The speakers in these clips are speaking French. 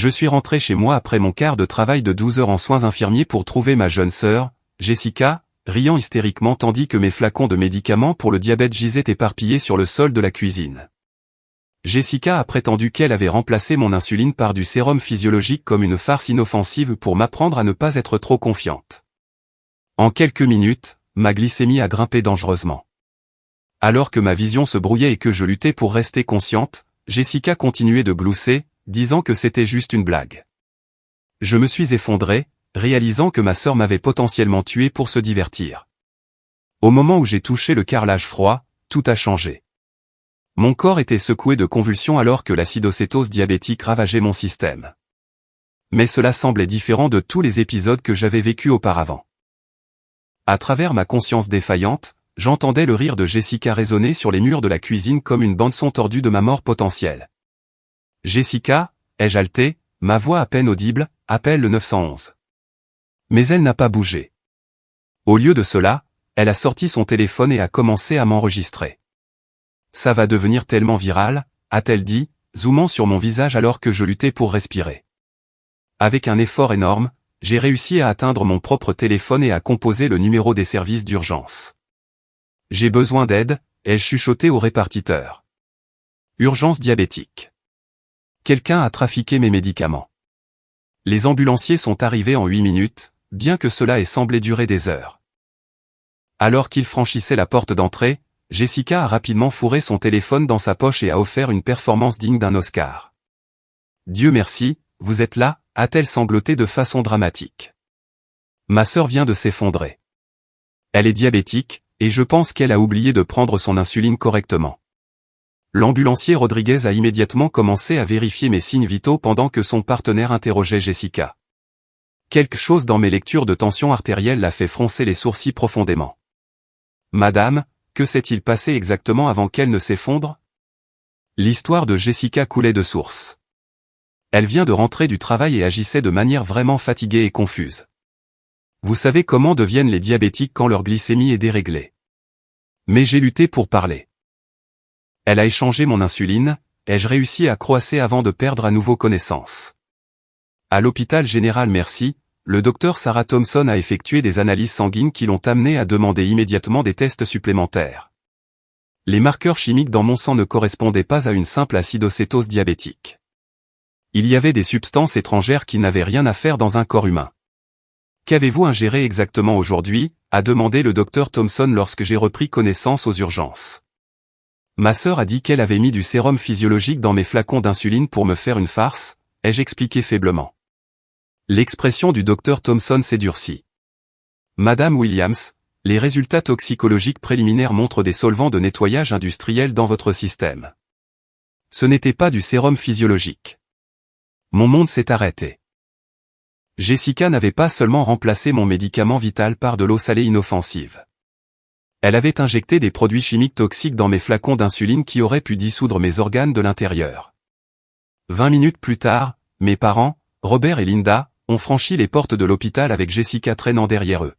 Je suis rentré chez moi après mon quart de travail de 12 heures en soins infirmiers pour trouver ma jeune sœur, Jessica, riant hystériquement tandis que mes flacons de médicaments pour le diabète gisaient éparpillés sur le sol de la cuisine. Jessica a prétendu qu'elle avait remplacé mon insuline par du sérum physiologique comme une farce inoffensive pour m'apprendre à ne pas être trop confiante. En quelques minutes, ma glycémie a grimpé dangereusement. Alors que ma vision se brouillait et que je luttais pour rester consciente, Jessica continuait de glousser, disant que c'était juste une blague. Je me suis effondré, réalisant que ma sœur m'avait potentiellement tué pour se divertir. Au moment où j'ai touché le carrelage froid, tout a changé. Mon corps était secoué de convulsions alors que l'acidocétose diabétique ravageait mon système. Mais cela semblait différent de tous les épisodes que j'avais vécus auparavant. À travers ma conscience défaillante, j'entendais le rire de Jessica résonner sur les murs de la cuisine comme une bande-son tordue de ma mort potentielle. « Jessica » ai-je haleté, ma voix à peine audible, appelle le 911. Mais elle n'a pas bougé. Au lieu de cela, elle a sorti son téléphone et a commencé à m'enregistrer. « Ça va devenir tellement viral », a-t-elle dit, zoomant sur mon visage alors que je luttais pour respirer. Avec un effort énorme, j'ai réussi à atteindre mon propre téléphone et à composer le numéro des services d'urgence. « J'ai besoin d'aide », ai-je chuchoté au répartiteur. « Urgence diabétique. Quelqu'un a trafiqué mes médicaments. » Les ambulanciers sont arrivés en 8 minutes, bien que cela ait semblé durer des heures. Alors qu'ils franchissaient la porte d'entrée, Jessica a rapidement fourré son téléphone dans sa poche et a offert une performance digne d'un Oscar. « Dieu merci, vous êtes là », a-t-elle sangloté de façon dramatique. Ma sœur vient de s'effondrer. Elle est diabétique, et je pense qu'elle a oublié de prendre son insuline correctement. L'ambulancier Rodriguez a immédiatement commencé à vérifier mes signes vitaux pendant que son partenaire interrogeait Jessica. Quelque chose dans mes lectures de tension artérielle l'a fait froncer les sourcils profondément. « Madame, que s'est-il passé exactement avant qu'elle ne s'effondre ?» L'histoire de Jessica coulait de source. Elle vient de rentrer du travail et agissait de manière vraiment fatiguée et confuse. Vous savez comment deviennent les diabétiques quand leur glycémie est déréglée. Mais j'ai lutté pour parler. Elle a échangé mon insuline, ai-je réussi à croasser avant de perdre à nouveau connaissance. À l'hôpital général Merci, le docteur Sarah Thompson a effectué des analyses sanguines qui l'ont amené à demander immédiatement des tests supplémentaires. Les marqueurs chimiques dans mon sang ne correspondaient pas à une simple acidocétose diabétique. Il y avait des substances étrangères qui n'avaient rien à faire dans un corps humain. « Qu'avez-vous ingéré exactement aujourd'hui ?» a demandé le docteur Thompson lorsque j'ai repris connaissance aux urgences. Ma sœur a dit qu'elle avait mis du sérum physiologique dans mes flacons d'insuline pour me faire une farce, ai-je expliqué faiblement. L'expression du docteur Thompson s'est durcie. Madame Williams, les résultats toxicologiques préliminaires montrent des solvants de nettoyage industriel dans votre système. Ce n'était pas du sérum physiologique. Mon monde s'est arrêté. Jessica n'avait pas seulement remplacé mon médicament vital par de l'eau salée inoffensive. Elle avait injecté des produits chimiques toxiques dans mes flacons d'insuline qui auraient pu dissoudre mes organes de l'intérieur. 20 minutes plus tard, mes parents, Robert et Linda, ont franchi les portes de l'hôpital avec Jessica traînant derrière eux.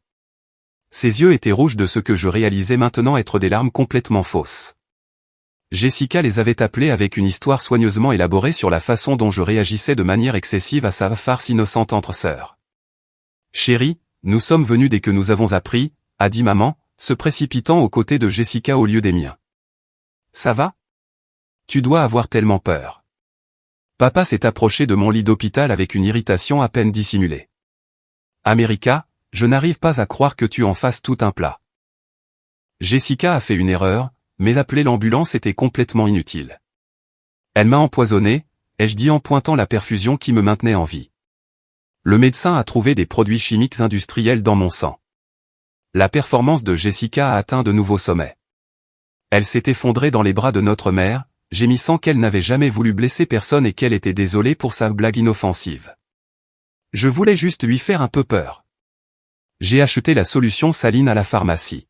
Ses yeux étaient rouges de ce que je réalisais maintenant être des larmes complètement fausses. Jessica les avait appelés avec une histoire soigneusement élaborée sur la façon dont je réagissais de manière excessive à sa farce innocente entre sœurs. « Chérie, nous sommes venus dès que nous avons appris », a dit maman, se précipitant aux côtés de Jessica au lieu des miens. « Ça va ? Tu dois avoir tellement peur. » Papa s'est approché de mon lit d'hôpital avec une irritation à peine dissimulée. « America, je n'arrive pas à croire que tu en fasses tout un plat. » Jessica a fait une erreur, mais appeler l'ambulance était complètement inutile. Elle m'a empoisonné, ai-je dit en pointant la perfusion qui me maintenait en vie. Le médecin a trouvé des produits chimiques industriels dans mon sang. La performance de Jessica a atteint de nouveaux sommets. Elle s'est effondrée dans les bras de notre mère, gémissant qu'elle n'avait jamais voulu blesser personne et qu'elle était désolée pour sa blague inoffensive. Je voulais juste lui faire un peu peur. J'ai acheté la solution saline à la pharmacie.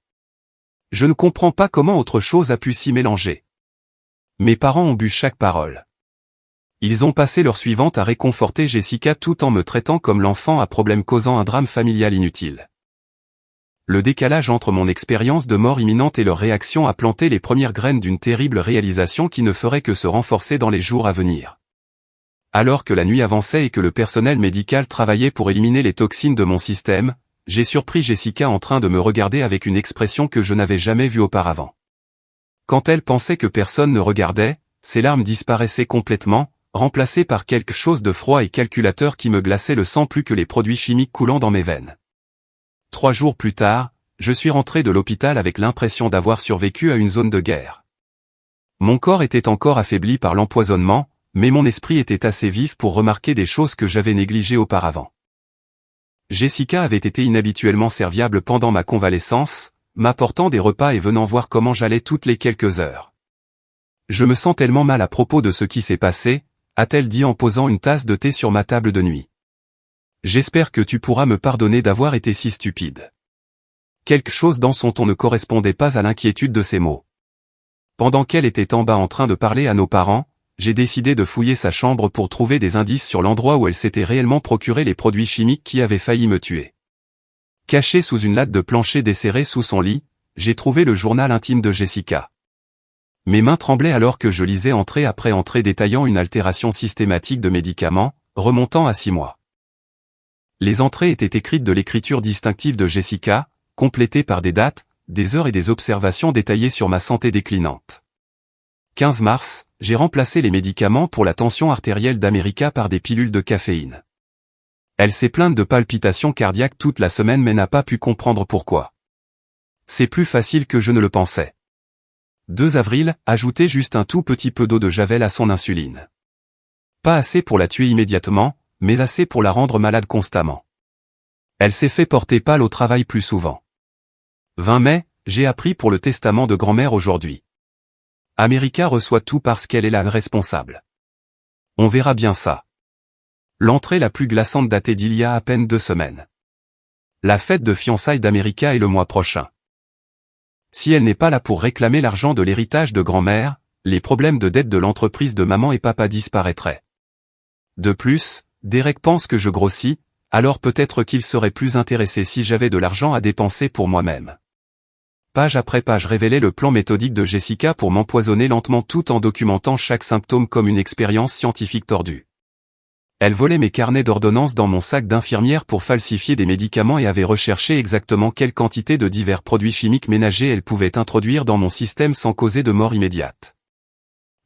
Je ne comprends pas comment autre chose a pu s'y mélanger. Mes parents ont bu chaque parole. Ils ont passé l'heure suivante à réconforter Jessica tout en me traitant comme l'enfant à problème causant un drame familial inutile. Le décalage entre mon expérience de mort imminente et leur réaction a planté les premières graines d'une terrible réalisation qui ne ferait que se renforcer dans les jours à venir. Alors que la nuit avançait et que le personnel médical travaillait pour éliminer les toxines de mon système, j'ai surpris Jessica en train de me regarder avec une expression que je n'avais jamais vue auparavant. Quand elle pensait que personne ne regardait, ses larmes disparaissaient complètement, remplacées par quelque chose de froid et calculateur qui me glaçait le sang plus que les produits chimiques coulant dans mes veines. 3 jours plus tard, je suis rentré de l'hôpital avec l'impression d'avoir survécu à une zone de guerre. Mon corps était encore affaibli par l'empoisonnement, mais mon esprit était assez vif pour remarquer des choses que j'avais négligées auparavant. Jessica avait été inhabituellement serviable pendant ma convalescence, m'apportant des repas et venant voir comment j'allais toutes les quelques heures. Je me sens tellement mal à propos de ce qui s'est passé, a-t-elle dit en posant une tasse de thé sur ma table de nuit. J'espère que tu pourras me pardonner d'avoir été si stupide. Quelque chose dans son ton ne correspondait pas à l'inquiétude de ses mots. Pendant qu'elle était en bas en train de parler à nos parents, j'ai décidé de fouiller sa chambre pour trouver des indices sur l'endroit où elle s'était réellement procuré les produits chimiques qui avaient failli me tuer. Caché sous une latte de plancher desserrée sous son lit, j'ai trouvé le journal intime de Jessica. Mes mains tremblaient alors que je lisais entrée après entrée détaillant une altération systématique de médicaments, remontant à 6 mois. Les entrées étaient écrites de l'écriture distinctive de Jessica, complétées par des dates, des heures et des observations détaillées sur ma santé déclinante. 15 mars, j'ai remplacé les médicaments pour la tension artérielle d'America par des pilules de caféine. Elle s'est plainte de palpitations cardiaques toute la semaine mais n'a pas pu comprendre pourquoi. C'est plus facile que je ne le pensais. 2 avril, ajouter juste un tout petit peu d'eau de javel à son insuline. Pas assez pour la tuer immédiatement, mais assez pour la rendre malade constamment. Elle s'est fait porter pâle au travail plus souvent. 20 mai, j'ai appris pour le testament de grand-mère aujourd'hui. America reçoit tout parce qu'elle est la responsable. On verra bien ça. L'entrée la plus glaçante datée d'il y a à peine 2 semaines. La fête de fiançailles d'America est le mois prochain. Si elle n'est pas là pour réclamer l'argent de l'héritage de grand-mère, les problèmes de dette de l'entreprise de maman et papa disparaîtraient. De plus, Derek pense que je grossis, alors peut-être qu'il serait plus intéressé si j'avais de l'argent à dépenser pour moi-même. Page après page révélait le plan méthodique de Jessica pour m'empoisonner lentement tout en documentant chaque symptôme comme une expérience scientifique tordue. Elle volait mes carnets d'ordonnances dans mon sac d'infirmière pour falsifier des médicaments et avait recherché exactement quelle quantité de divers produits chimiques ménagers elle pouvait introduire dans mon système sans causer de mort immédiate.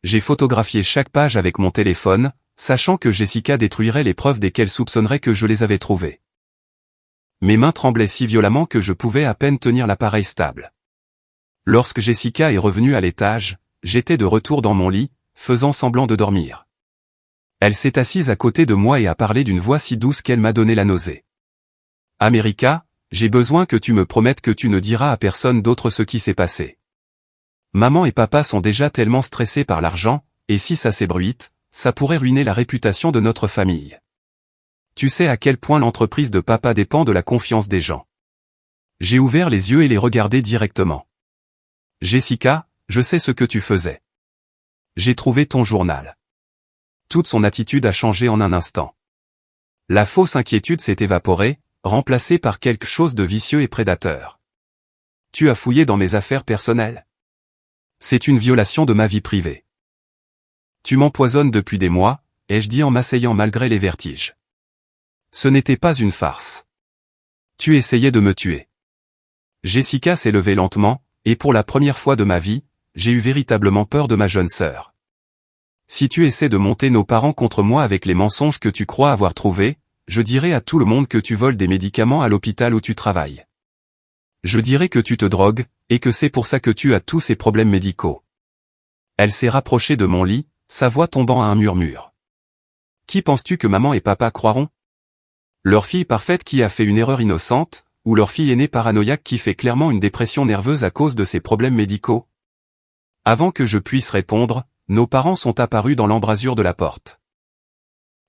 J'ai photographié chaque page avec mon téléphone, sachant que Jessica détruirait les preuves dès qu'elle soupçonnerait que je les avais trouvées. Mes mains tremblaient si violemment que je pouvais à peine tenir l'appareil stable. Lorsque Jessica est revenue à l'étage, j'étais de retour dans mon lit, faisant semblant de dormir. Elle s'est assise à côté de moi et a parlé d'une voix si douce qu'elle m'a donné la nausée. « America, j'ai besoin que tu me promettes que tu ne diras à personne d'autre ce qui s'est passé. Maman et papa sont déjà tellement stressés par l'argent, et si ça s'ébruite, ça pourrait ruiner la réputation de notre famille. Tu sais à quel point l'entreprise de papa dépend de la confiance des gens. » J'ai ouvert les yeux et les regardé directement. « Jessica, je sais ce que tu faisais. J'ai trouvé ton journal. » Toute son attitude a changé en un instant. La fausse inquiétude s'est évaporée, remplacée par quelque chose de vicieux et prédateur. « Tu as fouillé dans mes affaires personnelles. C'est une violation de ma vie privée. Tu m'empoisonnes depuis des mois, ai-je dit en m'asseyant malgré les vertiges. Ce n'était pas une farce. Tu essayais de me tuer. » Jessica s'est levée lentement, et pour la première fois de ma vie, j'ai eu véritablement peur de ma jeune sœur. « Si tu essaies de monter nos parents contre moi avec les mensonges que tu crois avoir trouvés, je dirai à tout le monde que tu voles des médicaments à l'hôpital où tu travailles. Je dirai que tu te drogues, et que c'est pour ça que tu as tous ces problèmes médicaux. » Elle s'est rapprochée de mon lit, sa voix tombant à un murmure. « Qui penses-tu que maman et papa croiront? Leur fille parfaite qui a fait une erreur innocente, ou leur fille aînée paranoïaque qui fait clairement une dépression nerveuse à cause de ses problèmes médicaux? » Avant que je puisse répondre, nos parents sont apparus dans l'embrasure de la porte.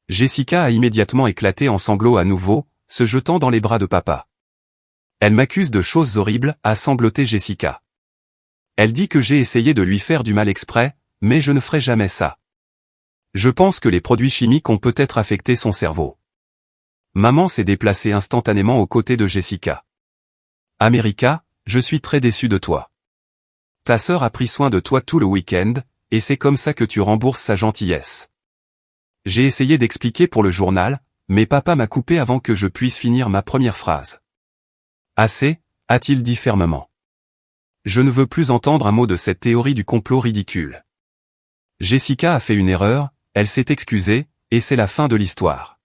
Jessica a immédiatement éclaté en sanglots à nouveau, se jetant dans les bras de papa. « Elle m'accuse de choses horribles », a sangloté Jessica. Elle dit que j'ai essayé de lui faire du mal exprès, mais je ne ferai jamais ça. Je pense que les produits chimiques ont peut-être affecté son cerveau. Maman s'est déplacée instantanément aux côtés de Jessica. « America, je suis très déçu de toi. Ta sœur a pris soin de toi tout le week-end, et c'est comme ça que tu rembourses sa gentillesse. J'ai essayé d'expliquer pour le journal, mais papa m'a coupé avant que je puisse finir ma première phrase. Assez, a-t-il dit fermement. Je ne veux plus entendre un mot de cette théorie du complot ridicule. Jessica a fait une erreur, elle s'est excusée, et c'est la fin de l'histoire.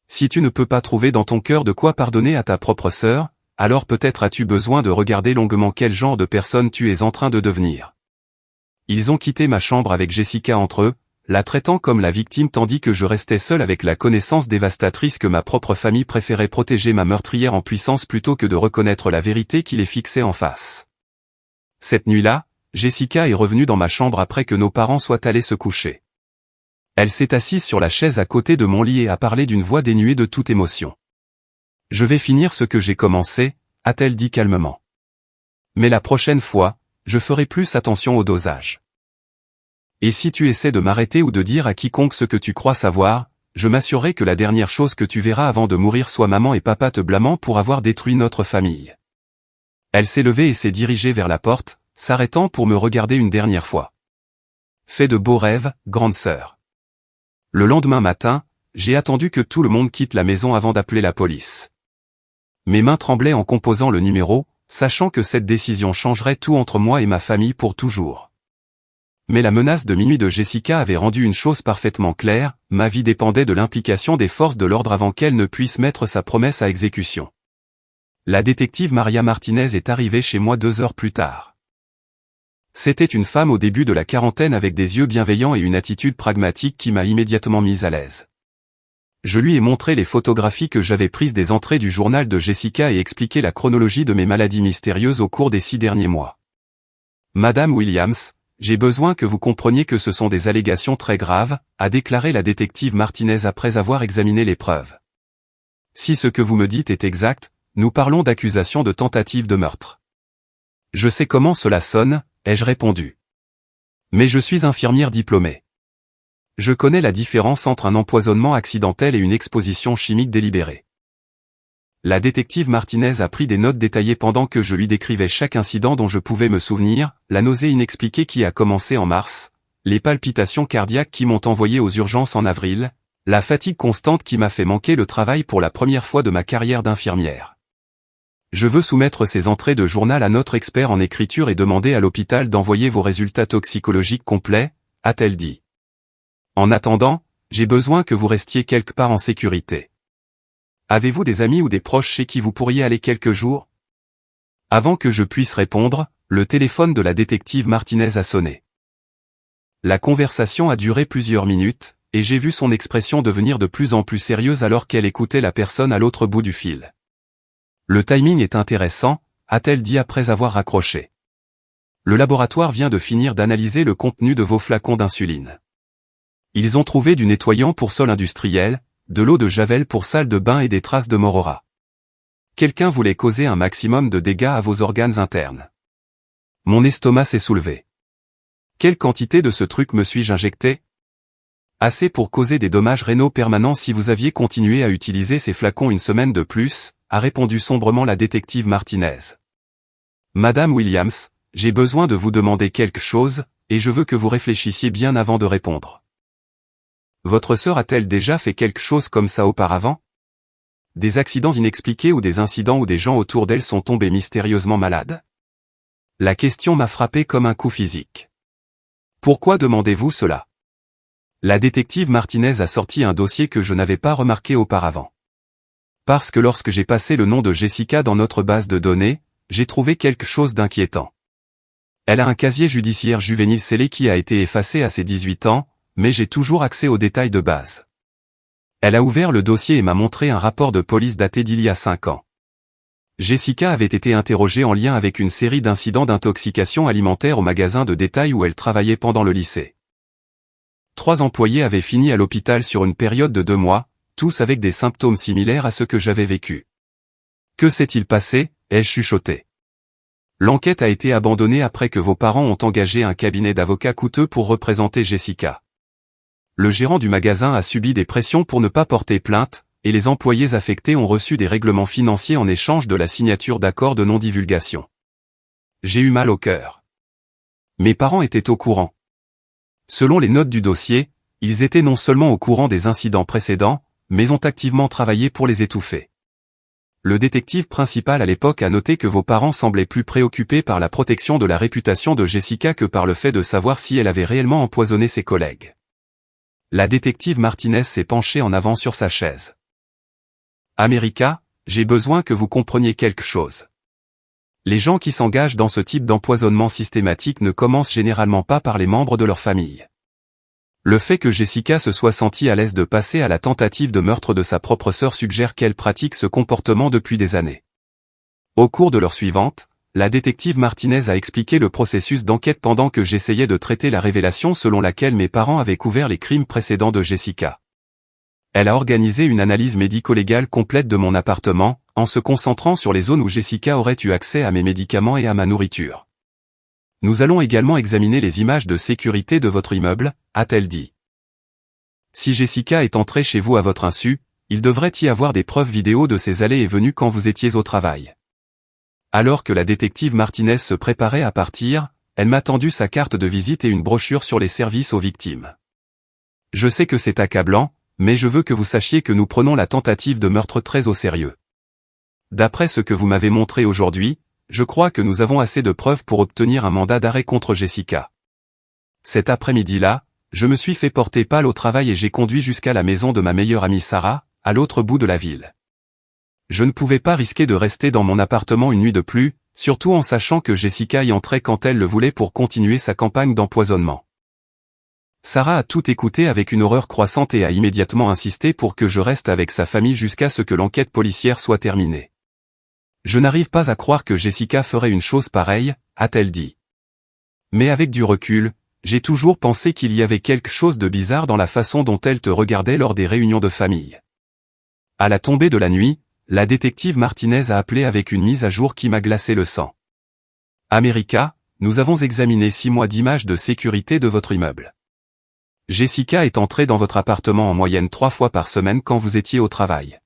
Si tu ne peux pas trouver dans ton cœur de quoi pardonner à ta propre sœur, alors peut-être as-tu besoin de regarder longuement quel genre de personne tu es en train de devenir. Ils ont quitté ma chambre avec Jessica entre eux, la traitant comme la victime tandis que je restais seul avec la connaissance dévastatrice que ma propre famille préférait protéger ma meurtrière en puissance plutôt que de reconnaître la vérité qui les fixait en face. Cette nuit-là, Jessica est revenue dans ma chambre après que nos parents soient allés se coucher. Elle s'est assise sur la chaise à côté de mon lit et a parlé d'une voix dénuée de toute émotion. « Je vais finir ce que j'ai commencé », a-t-elle dit calmement. « Mais la prochaine fois, je ferai plus attention au dosage. Et si tu essaies de m'arrêter ou de dire à quiconque ce que tu crois savoir, je m'assurerai que la dernière chose que tu verras avant de mourir soit maman et papa te blâmant pour avoir détruit notre famille. » Elle s'est levée et s'est dirigée vers la porte, s'arrêtant pour me regarder une dernière fois. « Fais de beaux rêves, grande sœur. » Le lendemain matin, j'ai attendu que tout le monde quitte la maison avant d'appeler la police. Mes mains tremblaient en composant le numéro, sachant que cette décision changerait tout entre moi et ma famille pour toujours. Mais la menace de minuit de Jessica avait rendu une chose parfaitement claire, ma vie dépendait de l'implication des forces de l'ordre avant qu'elle ne puisse mettre sa promesse à exécution. La détective Maria Martinez est arrivée chez moi 2 heures plus tard. C'était une femme au début de la quarantaine avec des yeux bienveillants et une attitude pragmatique qui m'a immédiatement mise à l'aise. Je lui ai montré les photographies que j'avais prises des entrées du journal de Jessica et expliqué la chronologie de mes maladies mystérieuses au cours des 6 derniers mois. « Madame Williams, j'ai besoin que vous compreniez que ce sont des allégations très graves, » a déclaré la détective Martinez après avoir examiné les preuves. « Si ce que vous me dites est exact, nous parlons d'accusation de tentative de meurtre. »« Je sais comment cela sonne, » ai-je répondu. « Mais je suis infirmière diplômée. Je connais la différence entre un empoisonnement accidentel et une exposition chimique délibérée. » La détective Martinez a pris des notes détaillées pendant que je lui décrivais chaque incident dont je pouvais me souvenir, la nausée inexpliquée qui a commencé en mars, les palpitations cardiaques qui m'ont envoyé aux urgences en avril, la fatigue constante qui m'a fait manquer le travail pour la première fois de ma carrière d'infirmière. Je veux soumettre ces entrées de journal à notre expert en écriture et demander à l'hôpital d'envoyer vos résultats toxicologiques complets, a-t-elle dit. En attendant, j'ai besoin que vous restiez quelque part en sécurité. Avez-vous des amis ou des proches chez qui vous pourriez aller quelques jours? Avant que je puisse répondre, le téléphone de la détective Martinez a sonné. La conversation a duré plusieurs minutes, et j'ai vu son expression devenir de plus en plus sérieuse alors qu'elle écoutait la personne à l'autre bout du fil. Le timing est intéressant, a-t-elle dit après avoir raccroché. Le laboratoire vient de finir d'analyser le contenu de vos flacons d'insuline. Ils ont trouvé du nettoyant pour sol industriel, de l'eau de javel pour salle de bain et des traces de morora. Quelqu'un voulait causer un maximum de dégâts à vos organes internes. Mon estomac s'est soulevé. Quelle quantité de ce truc me suis-je injecté? Assez pour causer des dommages rénaux permanents si vous aviez continué à utiliser ces flacons une semaine de plus, a répondu sombrement la détective Martinez. Madame Williams, j'ai besoin de vous demander quelque chose, et je veux que vous réfléchissiez bien avant de répondre. Votre sœur a-t-elle déjà fait quelque chose comme ça auparavant? Des accidents inexpliqués ou des incidents où des gens autour d'elle sont tombés mystérieusement malades? La question m'a frappé comme un coup physique. Pourquoi demandez-vous cela? La détective Martinez a sorti un dossier que je n'avais pas remarqué auparavant. Parce que lorsque j'ai passé le nom de Jessica dans notre base de données, j'ai trouvé quelque chose d'inquiétant. Elle a un casier judiciaire juvénile scellé qui a été effacé à ses 18 ans, mais j'ai toujours accès aux détails de base. Elle a ouvert le dossier et m'a montré un rapport de police daté d'il y a 5 ans. Jessica avait été interrogée en lien avec une série d'incidents d'intoxication alimentaire au magasin de détail où elle travaillait pendant le lycée. 3 employés avaient fini à l'hôpital sur une période de 2 mois, tous avec des symptômes similaires à ceux que j'avais vécus. Que s'est-il passé? Ai-je chuchoté. L'enquête a été abandonnée après que vos parents ont engagé un cabinet d'avocats coûteux pour représenter Jessica. Le gérant du magasin a subi des pressions pour ne pas porter plainte, et les employés affectés ont reçu des règlements financiers en échange de la signature d'accords de non-divulgation. J'ai eu mal au cœur. Mes parents étaient au courant. Selon les notes du dossier, Ils étaient non seulement au courant des incidents précédents, mais ont activement travaillé pour les étouffer. Le détective principal à l'époque a noté que vos parents semblaient plus préoccupés par la protection de la réputation de Jessica que par le fait de savoir si elle avait réellement empoisonné ses collègues. La détective Martinez s'est penchée en avant sur sa chaise. America, j'ai besoin que vous compreniez quelque chose. Les gens qui s'engagent dans ce type d'empoisonnement systématique ne commencent généralement pas par les membres de leur famille. Le fait que Jessica se soit sentie à l'aise de passer à la tentative de meurtre de sa propre sœur suggère qu'elle pratique ce comportement depuis des années. Au cours de l'heure suivante, la détective Martinez a expliqué le processus d'enquête pendant que j'essayais de traiter la révélation selon laquelle mes parents avaient couvert les crimes précédents de Jessica. Elle a organisé une analyse médico-légale complète de mon appartement, en se concentrant sur les zones où Jessica aurait eu accès à mes médicaments et à ma nourriture. Nous allons également examiner les images de sécurité de votre immeuble, a-t-elle dit. Si Jessica est entrée chez vous à votre insu, il devrait y avoir des preuves vidéo de ses allées et venues quand vous étiez au travail. Alors que la détective Martinez se préparait à partir, elle m'a tendu sa carte de visite et une brochure sur les services aux victimes. Je sais que c'est accablant, mais je veux que vous sachiez que nous prenons la tentative de meurtre très au sérieux. D'après ce que vous m'avez montré aujourd'hui, je crois que nous avons assez de preuves pour obtenir un mandat d'arrêt contre Jessica. Cet après-midi-là, je me suis fait porter pâle au travail et j'ai conduit jusqu'à la maison de ma meilleure amie Sarah, à l'autre bout de la ville. Je ne pouvais pas risquer de rester dans mon appartement une nuit de plus, surtout en sachant que Jessica y entrait quand elle le voulait pour continuer sa campagne d'empoisonnement. Sarah a tout écouté avec une horreur croissante et a immédiatement insisté pour que je reste avec sa famille jusqu'à ce que l'enquête policière soit terminée. Je n'arrive pas à croire que Jessica ferait une chose pareille, a-t-elle dit. Mais avec du recul, j'ai toujours pensé qu'il y avait quelque chose de bizarre dans la façon dont elle te regardait lors des réunions de famille. À la tombée de la nuit, la détective Martinez a appelé avec une mise à jour qui m'a glacé le sang. America, nous avons examiné 6 mois d'images de sécurité de votre immeuble. Jessica est entrée dans votre appartement en moyenne 3 fois par semaine quand vous étiez au travail.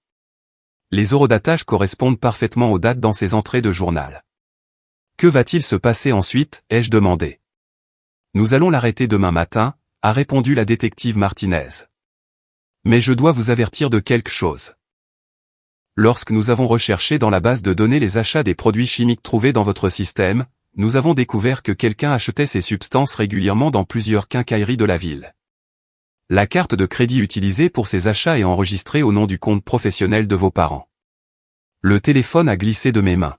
Les horodatage correspondent parfaitement aux dates dans ces entrées de journal. Que va-t-il se passer ensuite, ai-je demandé. Nous allons l'arrêter demain matin, a répondu la détective Martinez. Mais je dois vous avertir de quelque chose. Lorsque nous avons recherché dans la base de données les achats des produits chimiques trouvés dans votre système, nous avons découvert que quelqu'un achetait ces substances régulièrement dans plusieurs quincailleries de la ville. La carte de crédit utilisée pour ces achats est enregistrée au nom du compte professionnel de vos parents. Le téléphone a glissé de mes mains.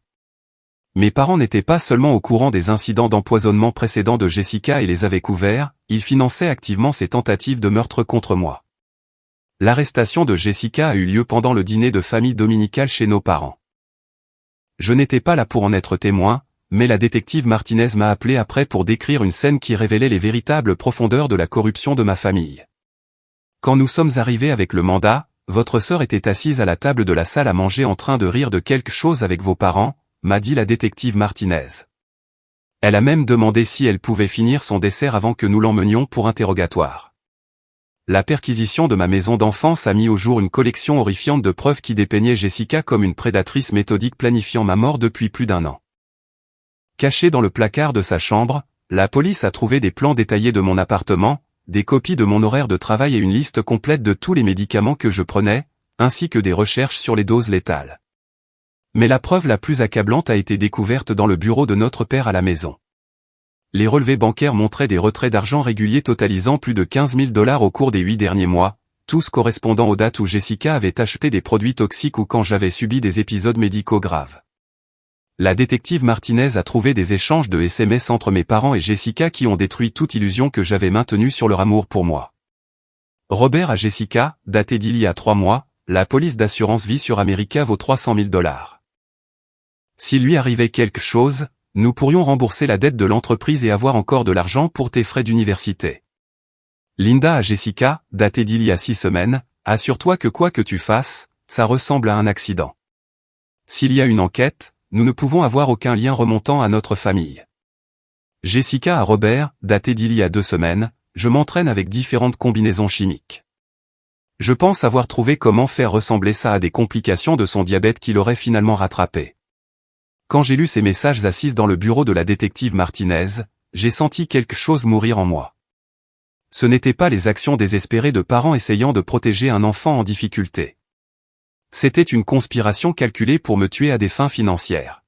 Mes parents n'étaient pas seulement au courant des incidents d'empoisonnement précédents de Jessica et les avaient couverts, ils finançaient activement ces tentatives de meurtre contre moi. L'arrestation de Jessica a eu lieu pendant le dîner de famille dominical chez nos parents. Je n'étais pas là pour en être témoin, mais la détective Martinez m'a appelé après pour décrire une scène qui révélait les véritables profondeurs de la corruption de ma famille. Quand nous sommes arrivés avec le mandat, votre sœur était assise à la table de la salle à manger en train de rire de quelque chose avec vos parents, m'a dit la détective Martinez. Elle a même demandé si elle pouvait finir son dessert avant que nous l'emmenions pour interrogatoire. La perquisition de ma maison d'enfance a mis au jour une collection horrifiante de preuves qui dépeignaient Jessica comme une prédatrice méthodique planifiant ma mort depuis plus d'1 an. Caché dans le placard de sa chambre, la police a trouvé des plans détaillés de mon appartement, des copies de mon horaire de travail et une liste complète de tous les médicaments que je prenais, ainsi que des recherches sur les doses létales. Mais la preuve la plus accablante a été découverte dans le bureau de notre père à la maison. Les relevés bancaires montraient des retraits d'argent réguliers totalisant plus de 15 000 $ au cours des 8 derniers mois, tous correspondant aux dates où Jessica avait acheté des produits toxiques ou quand j'avais subi des épisodes médicaux graves. La détective Martinez a trouvé des échanges de SMS entre mes parents et Jessica qui ont détruit toute illusion que j'avais maintenue sur leur amour pour moi. Robert à Jessica, daté d'il y a 3 mois, la police d'assurance vie sur America vaut 300 000 $. S'il lui arrivait quelque chose, nous pourrions rembourser la dette de l'entreprise et avoir encore de l'argent pour tes frais d'université. Linda à Jessica, daté d'il y a 6 semaines, assure-toi que quoi que tu fasses, ça ressemble à un accident. S'il y a une enquête, nous ne pouvons avoir aucun lien remontant à notre famille. Jessica à Robert, daté d'il y a 2 semaines, je m'entraîne avec différentes combinaisons chimiques. Je pense avoir trouvé comment faire ressembler ça à des complications de son diabète qu'il aurait finalement rattrapé. Quand j'ai lu ces messages assise dans le bureau de la détective Martinez, j'ai senti quelque chose mourir en moi. Ce n'étaient pas les actions désespérées de parents essayant de protéger un enfant en difficulté. C'était une conspiration calculée pour me tuer à des fins financières.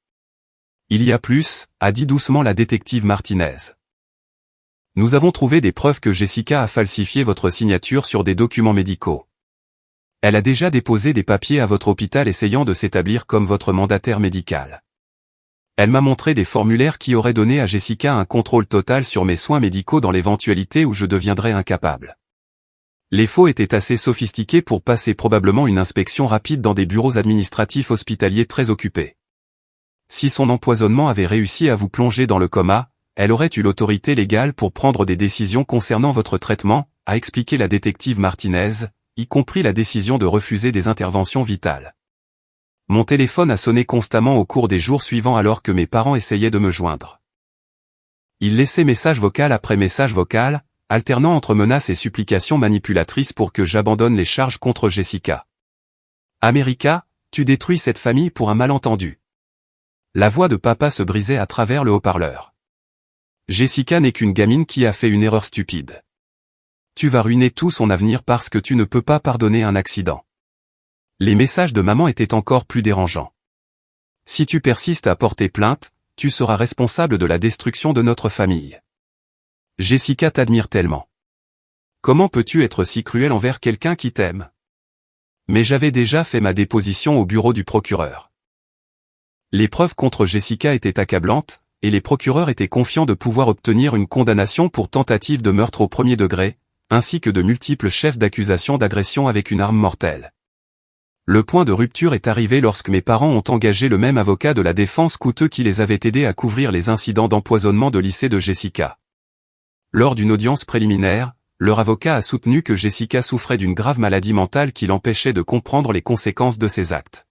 Il y a plus, a dit doucement la détective Martinez. Nous avons trouvé des preuves que Jessica a falsifié votre signature sur des documents médicaux. Elle a déjà déposé des papiers à votre hôpital essayant de s'établir comme votre mandataire médical. Elle m'a montré des formulaires qui auraient donné à Jessica un contrôle total sur mes soins médicaux dans l'éventualité où je deviendrais incapable. Les faux étaient assez sophistiqués pour passer probablement une inspection rapide dans des bureaux administratifs hospitaliers très occupés. Si son empoisonnement avait réussi à vous plonger dans le coma, elle aurait eu l'autorité légale pour prendre des décisions concernant votre traitement, a expliqué la détective Martinez, y compris la décision de refuser des interventions vitales. Mon téléphone a sonné constamment au cours des jours suivants alors que mes parents essayaient de me joindre. Ils laissaient message vocal après message vocal, alternant entre menaces et supplications manipulatrices pour que j'abandonne les charges contre Jessica. America, tu détruis cette famille pour un malentendu. La voix de papa se brisait à travers le haut-parleur. Jessica n'est qu'une gamine qui a fait une erreur stupide. Tu vas ruiner tout son avenir parce que tu ne peux pas pardonner un accident. Les messages de maman étaient encore plus dérangeants. Si tu persistes à porter plainte, tu seras responsable de la destruction de notre famille. Jessica t'admire tellement. Comment peux-tu être si cruel envers quelqu'un qui t'aime? Mais j'avais déjà fait ma déposition au bureau du procureur. Les preuves contre Jessica étaient accablantes, et les procureurs étaient confiants de pouvoir obtenir une condamnation pour tentative de meurtre au premier degré, ainsi que de multiples chefs d'accusation d'agression avec une arme mortelle. Le point de rupture est arrivé lorsque mes parents ont engagé le même avocat de la défense coûteux qui les avait aidés à couvrir les incidents d'empoisonnement de lycée de Jessica. Lors d'une audience préliminaire, leur avocat a soutenu que Jessica souffrait d'une grave maladie mentale qui l'empêchait de comprendre les conséquences de ses actes.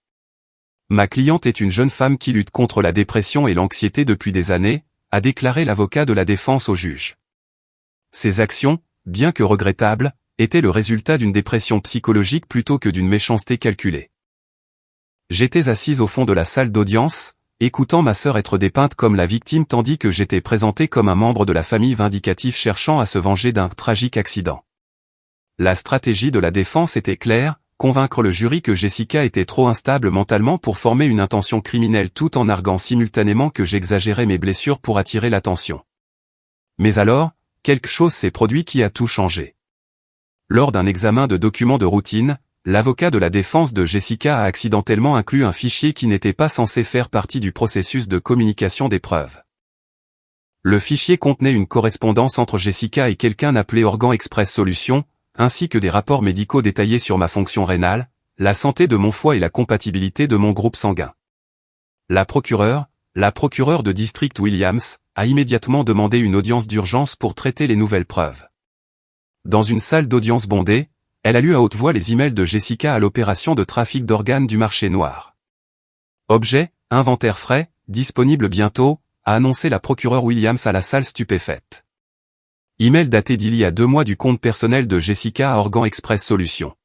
Ma cliente est une jeune femme qui lutte contre la dépression et l'anxiété depuis des années, a déclaré l'avocat de la défense au juge. Ses actions, bien que regrettables, était le résultat d'une dépression psychologique plutôt que d'une méchanceté calculée. J'étais assise au fond de la salle d'audience, écoutant ma sœur être dépeinte comme la victime tandis que j'étais présenté comme un membre de la famille vindicatif cherchant à se venger d'un tragique accident. La stratégie de la défense était claire, convaincre le jury que Jessica était trop instable mentalement pour former une intention criminelle tout en arguant simultanément que j'exagérais mes blessures pour attirer l'attention. Mais alors, quelque chose s'est produit qui a tout changé. Lors d'un examen de documents de routine, l'avocat de la défense de Jessica a accidentellement inclus un fichier qui n'était pas censé faire partie du processus de communication des preuves. Le fichier contenait une correspondance entre Jessica et quelqu'un appelé Organ Express Solutions, ainsi que des rapports médicaux détaillés sur ma fonction rénale, la santé de mon foie et la compatibilité de mon groupe sanguin. La procureure de district Williams, a immédiatement demandé une audience d'urgence pour traiter les nouvelles preuves. Dans une salle d'audience bondée, elle a lu à haute voix les emails de Jessica à l'opération de trafic d'organes du marché noir. Objet, inventaire frais, disponible bientôt, a annoncé la procureure Williams à la salle stupéfaite. Email daté d'il y a 2 mois du compte personnel de Jessica à Organ Express Solutions.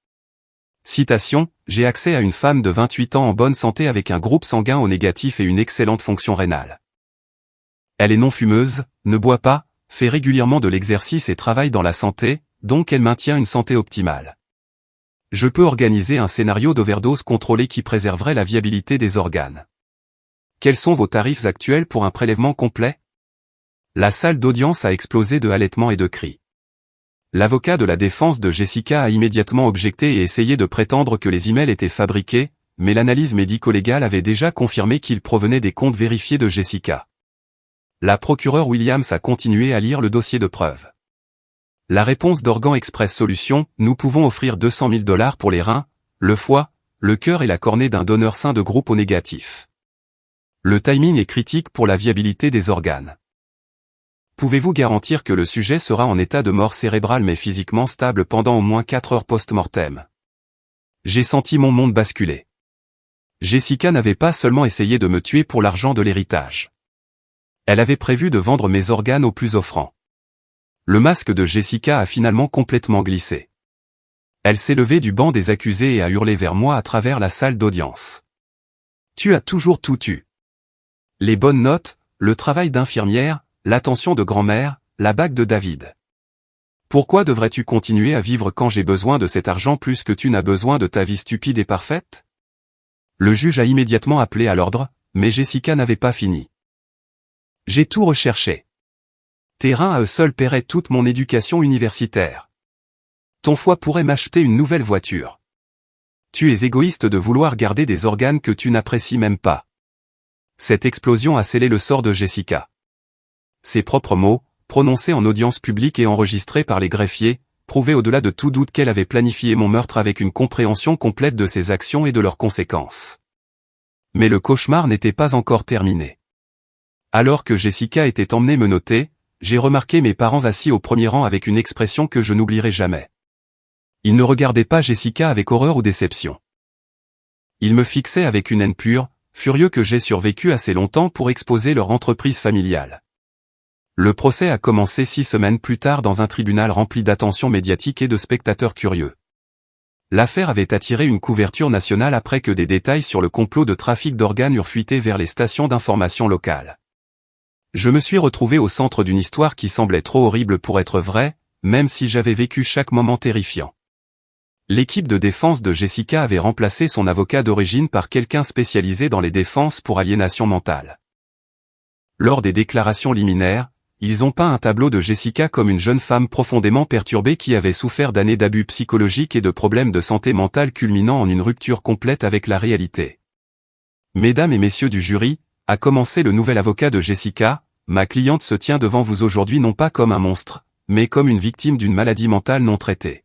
Citation, j'ai accès à une femme de 28 ans en bonne santé avec un groupe sanguin O négatif et une excellente fonction rénale. Elle est non fumeuse, ne boit pas, fait régulièrement de l'exercice et travaille dans la santé, donc elle maintient une santé optimale. Je peux organiser un scénario d'overdose contrôlé qui préserverait la viabilité des organes. Quels sont vos tarifs actuels pour un prélèvement complet? La salle d'audience a explosé de halètements et de cris. L'avocat de la défense de Jessica a immédiatement objecté et essayé de prétendre que les emails étaient fabriqués, mais l'analyse médico-légale avait déjà confirmé qu'ils provenaient des comptes vérifiés de Jessica. La procureure Williams a continué à lire le dossier de preuves. La réponse d'Organ Express Solutions, nous pouvons offrir 200 000 $ pour les reins, le foie, le cœur et la cornée d'un donneur sain de groupe O négatif. Le timing est critique pour la viabilité des organes. Pouvez-vous garantir que le sujet sera en état de mort cérébrale mais physiquement stable pendant au moins 4 heures post-mortem? J'ai senti mon monde basculer. Jessica n'avait pas seulement essayé de me tuer pour l'argent de l'héritage. Elle avait prévu de vendre mes organes aux plus offrants. Le masque de Jessica a finalement complètement glissé. Elle s'est levée du banc des accusés et a hurlé vers moi à travers la salle d'audience. Tu as toujours tout eu. Les bonnes notes, le travail d'infirmière, l'attention de grand-mère, la bague de David. Pourquoi devrais-tu continuer à vivre quand j'ai besoin de cet argent plus que tu n'as besoin de ta vie stupide et parfaite? Le juge a immédiatement appelé à l'ordre, mais Jessica n'avait pas fini. J'ai tout recherché. Tes reins à eux seuls paieraient toute mon éducation universitaire. Ton foie pourrait m'acheter une nouvelle voiture. Tu es égoïste de vouloir garder des organes que tu n'apprécies même pas. Cette explosion a scellé le sort de Jessica. Ses propres mots, prononcés en audience publique et enregistrés par les greffiers, prouvaient au-delà de tout doute qu'elle avait planifié mon meurtre avec une compréhension complète de ses actions et de leurs conséquences. Mais le cauchemar n'était pas encore terminé. Alors que Jessica était emmenée menottée, j'ai remarqué mes parents assis au premier rang avec une expression que je n'oublierai jamais. Ils ne regardaient pas Jessica avec horreur ou déception. Ils me fixaient avec une haine pure, furieux que j'ai survécu assez longtemps pour exposer leur entreprise familiale. Le procès a commencé 6 semaines plus tard dans un tribunal rempli d'attention médiatique et de spectateurs curieux. L'affaire avait attiré une couverture nationale après que des détails sur le complot de trafic d'organes eurent fuité vers les stations d'information locales. Je me suis retrouvé au centre d'une histoire qui semblait trop horrible pour être vraie, même si j'avais vécu chaque moment terrifiant. L'équipe de défense de Jessica avait remplacé son avocat d'origine par quelqu'un spécialisé dans les défenses pour aliénation mentale. Lors des déclarations liminaires, ils ont peint un tableau de Jessica comme une jeune femme profondément perturbée qui avait souffert d'années d'abus psychologiques et de problèmes de santé mentale culminant en une rupture complète avec la réalité. Mesdames et messieurs du jury, a commencé le nouvel avocat de Jessica, ma cliente se tient devant vous aujourd'hui non pas comme un monstre, mais comme une victime d'une maladie mentale non traitée.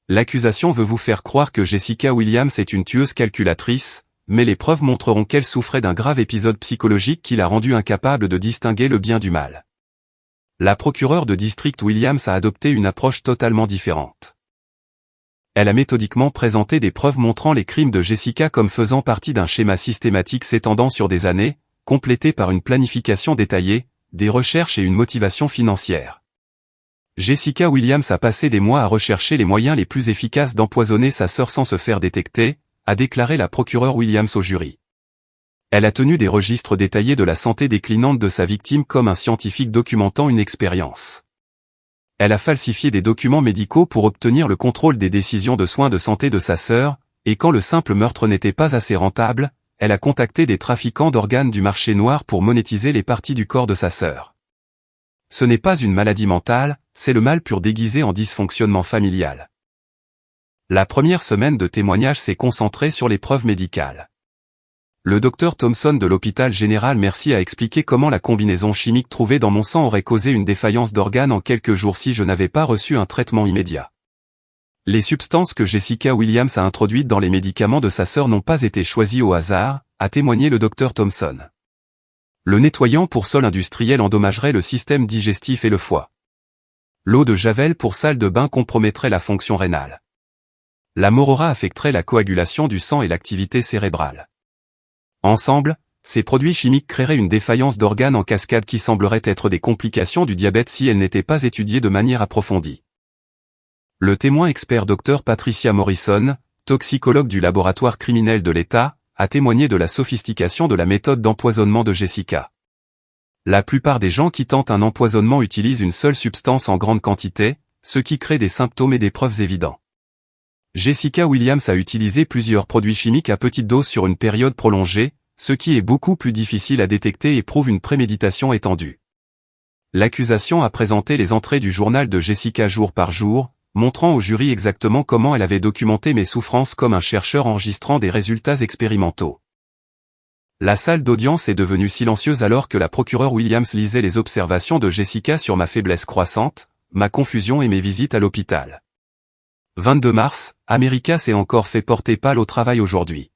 L'accusation veut vous faire croire que Jessica Williams est une tueuse calculatrice, mais les preuves montreront qu'elle souffrait d'un grave épisode psychologique qui l'a rendue incapable de distinguer le bien du mal. La procureure de district Williams a adopté une approche totalement différente. Elle a méthodiquement présenté des preuves montrant les crimes de Jessica comme faisant partie d'un schéma systématique s'étendant sur des années, complété par une planification détaillée, des recherches et une motivation financière. Jessica Williams a passé des mois à rechercher les moyens les plus efficaces d'empoisonner sa sœur sans se faire détecter, a déclaré la procureure Williams au jury. Elle a tenu des registres détaillés de la santé déclinante de sa victime comme un scientifique documentant une expérience. Elle a falsifié des documents médicaux pour obtenir le contrôle des décisions de soins de santé de sa sœur, et quand le simple meurtre n'était pas assez rentable, elle a contacté des trafiquants d'organes du marché noir pour monétiser les parties du corps de sa sœur. Ce n'est pas une maladie mentale, c'est le mal pur déguisé en dysfonctionnement familial. La première semaine de témoignage s'est concentrée sur les preuves médicales. Le docteur Thompson de l'hôpital général Mercy a expliqué comment la combinaison chimique trouvée dans mon sang aurait causé une défaillance d'organes en quelques jours si je n'avais pas reçu un traitement immédiat. Les substances que Jessica Williams a introduites dans les médicaments de sa sœur n'ont pas été choisies au hasard, a témoigné le docteur Thompson. Le nettoyant pour sol industriel endommagerait le système digestif et le foie. L'eau de javel pour salle de bain compromettrait la fonction rénale. La morora affecterait la coagulation du sang et l'activité cérébrale. Ensemble, ces produits chimiques créeraient une défaillance d'organes en cascade qui semblerait être des complications du diabète si elles n'étaient pas étudiées de manière approfondie. Le témoin expert Dr Patricia Morrison, toxicologue du laboratoire criminel de l'État, a témoigné de la sophistication de la méthode d'empoisonnement de Jessica. La plupart des gens qui tentent un empoisonnement utilisent une seule substance en grande quantité, ce qui crée des symptômes et des preuves évidents. Jessica Williams a utilisé plusieurs produits chimiques à petite dose sur une période prolongée, ce qui est beaucoup plus difficile à détecter et prouve une préméditation étendue. L'accusation a présenté les entrées du journal de Jessica jour par jour, montrant au jury exactement comment elle avait documenté mes souffrances comme un chercheur enregistrant des résultats expérimentaux. La salle d'audience est devenue silencieuse alors que la procureure Williams lisait les observations de Jessica sur ma faiblesse croissante, ma confusion et mes visites à l'hôpital. 22 mars, America s'est encore fait porter pâle au travail aujourd'hui.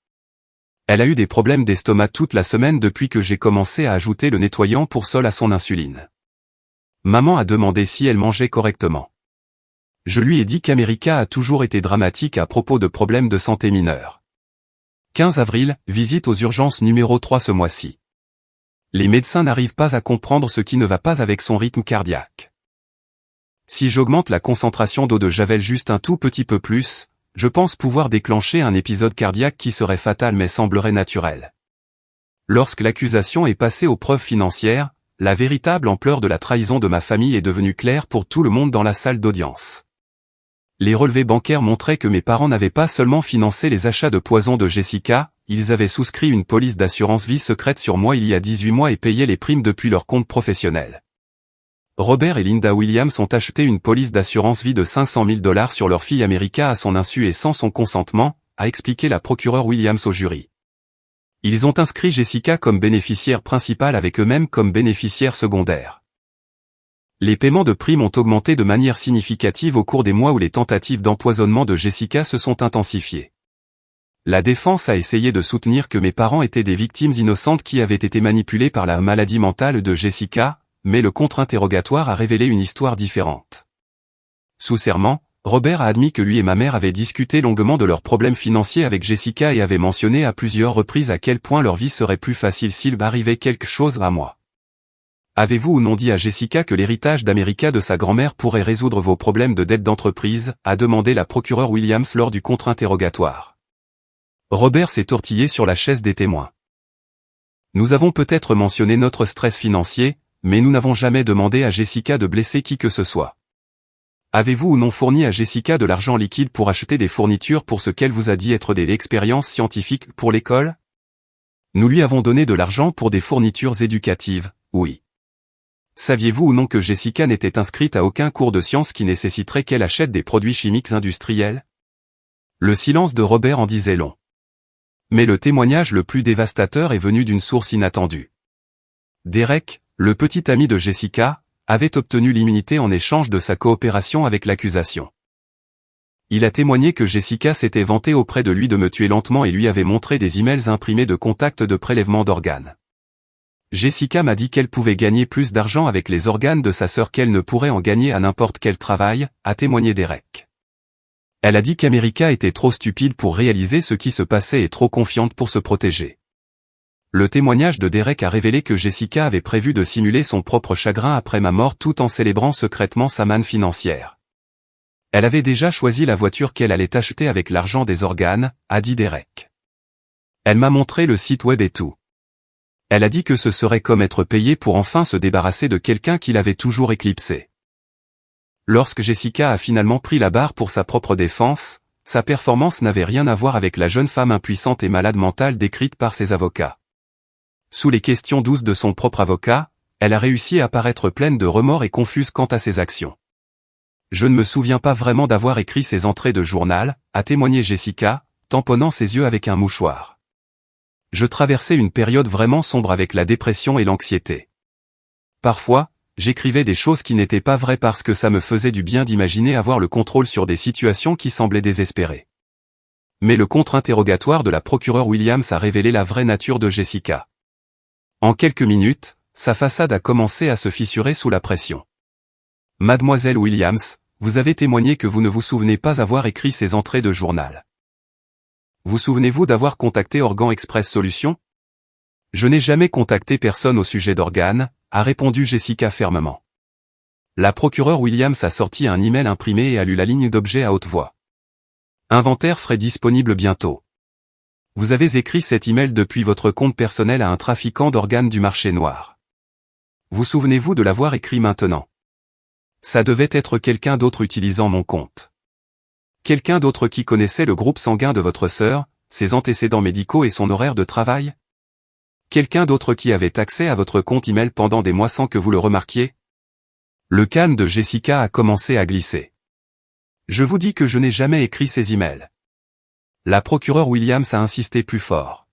Elle a eu des problèmes d'estomac toute la semaine depuis que j'ai commencé à ajouter le nettoyant pour sol à son insuline. Maman a demandé si elle mangeait correctement. Je lui ai dit qu'America a toujours été dramatique à propos de problèmes de santé mineurs. 15 avril, visite aux urgences numéro 3 ce mois-ci. Les médecins n'arrivent pas à comprendre ce qui ne va pas avec son rythme cardiaque. Si j'augmente la concentration d'eau de javel juste un tout petit peu plus, je pense pouvoir déclencher un épisode cardiaque qui serait fatal mais semblerait naturel. Lorsque l'accusation est passée aux preuves financières, la véritable ampleur de la trahison de ma famille est devenue claire pour tout le monde dans la salle d'audience. Les relevés bancaires montraient que mes parents n'avaient pas seulement financé les achats de poison de Jessica, ils avaient souscrit une police d'assurance vie secrète sur moi il y a 18 mois et payé les primes depuis leur compte professionnel. Robert et Linda Williams ont acheté une police d'assurance vie de 500 000 $ sur leur fille America à son insu et sans son consentement, a expliqué la procureure Williams au jury. Ils ont inscrit Jessica comme bénéficiaire principale avec eux-mêmes comme bénéficiaire secondaire. Les paiements de primes ont augmenté de manière significative au cours des mois où les tentatives d'empoisonnement de Jessica se sont intensifiées. La défense a essayé de soutenir que mes parents étaient des victimes innocentes qui avaient été manipulées par la maladie mentale de Jessica, mais le contre-interrogatoire a révélé une histoire différente. Sous serment, Robert a admis que lui et ma mère avaient discuté longuement de leurs problèmes financiers avec Jessica et avaient mentionné à plusieurs reprises à quel point leur vie serait plus facile s'il arrivait quelque chose à moi. Avez-vous ou non dit à Jessica que l'héritage d'America de sa grand-mère pourrait résoudre vos problèmes de dette d'entreprise, a demandé la procureure Williams lors du contre-interrogatoire. Robert s'est tortillé sur la chaise des témoins. Nous avons peut-être mentionné notre stress financier, mais nous n'avons jamais demandé à Jessica de blesser qui que ce soit. Avez-vous ou non fourni à Jessica de l'argent liquide pour acheter des fournitures pour ce qu'elle vous a dit être des expériences scientifiques pour l'école? Nous lui avons donné de l'argent pour des fournitures éducatives, oui. Saviez-vous ou non que Jessica n'était inscrite à aucun cours de sciences qui nécessiterait qu'elle achète des produits chimiques industriels? Le silence de Robert en disait long. Mais le témoignage le plus dévastateur est venu d'une source inattendue. Derek, le petit ami de Jessica, avait obtenu l'immunité en échange de sa coopération avec l'accusation. Il a témoigné que Jessica s'était vantée auprès de lui de me tuer lentement et lui avait montré des emails imprimés de contacts de prélèvement d'organes. Jessica m'a dit qu'elle pouvait gagner plus d'argent avec les organes de sa sœur qu'elle ne pourrait en gagner à n'importe quel travail, a témoigné Derek. Elle a dit qu'America était trop stupide pour réaliser ce qui se passait et trop confiante pour se protéger. Le témoignage de Derek a révélé que Jessica avait prévu de simuler son propre chagrin après ma mort tout en célébrant secrètement sa manne financière. Elle avait déjà choisi la voiture qu'elle allait acheter avec l'argent des organes, a dit Derek. Elle m'a montré le site web et tout. Elle a dit que ce serait comme être payé pour enfin se débarrasser de quelqu'un qui l'avait toujours éclipsé. Lorsque Jessica a finalement pris la barre pour sa propre défense, sa performance n'avait rien à voir avec la jeune femme impuissante et malade mentale décrite par ses avocats. Sous les questions douces de son propre avocat, elle a réussi à paraître pleine de remords et confuse quant à ses actions. Je ne me souviens pas vraiment d'avoir écrit ces entrées de journal, a témoigné Jessica, tamponnant ses yeux avec un mouchoir. Je traversais une période vraiment sombre avec la dépression et l'anxiété. Parfois, j'écrivais des choses qui n'étaient pas vraies parce que ça me faisait du bien d'imaginer avoir le contrôle sur des situations qui semblaient désespérées. Mais le contre-interrogatoire de la procureure Williams a révélé la vraie nature de Jessica. En quelques minutes, sa façade a commencé à se fissurer sous la pression. Mademoiselle Williams, vous avez témoigné que vous ne vous souvenez pas avoir écrit ces entrées de journal. Vous souvenez-vous d'avoir contacté Organ Express Solutions? Je n'ai jamais contacté personne au sujet d'organes, a répondu Jessica fermement. La procureure Williams a sorti un email imprimé et a lu la ligne d'objet à haute voix. Inventaire frais disponible bientôt. Vous avez écrit cet email depuis votre compte personnel à un trafiquant d'organes du marché noir. Vous souvenez-vous de l'avoir écrit maintenant? Ça devait être quelqu'un d'autre utilisant mon compte. Quelqu'un d'autre qui connaissait le groupe sanguin de votre sœur, ses antécédents médicaux et son horaire de travail? Quelqu'un d'autre qui avait accès à votre compte email pendant des mois sans que vous le remarquiez? Le calme de Jessica a commencé à glisser. Je vous dis que je n'ai jamais écrit ces emails. La procureure Williams a insisté plus fort.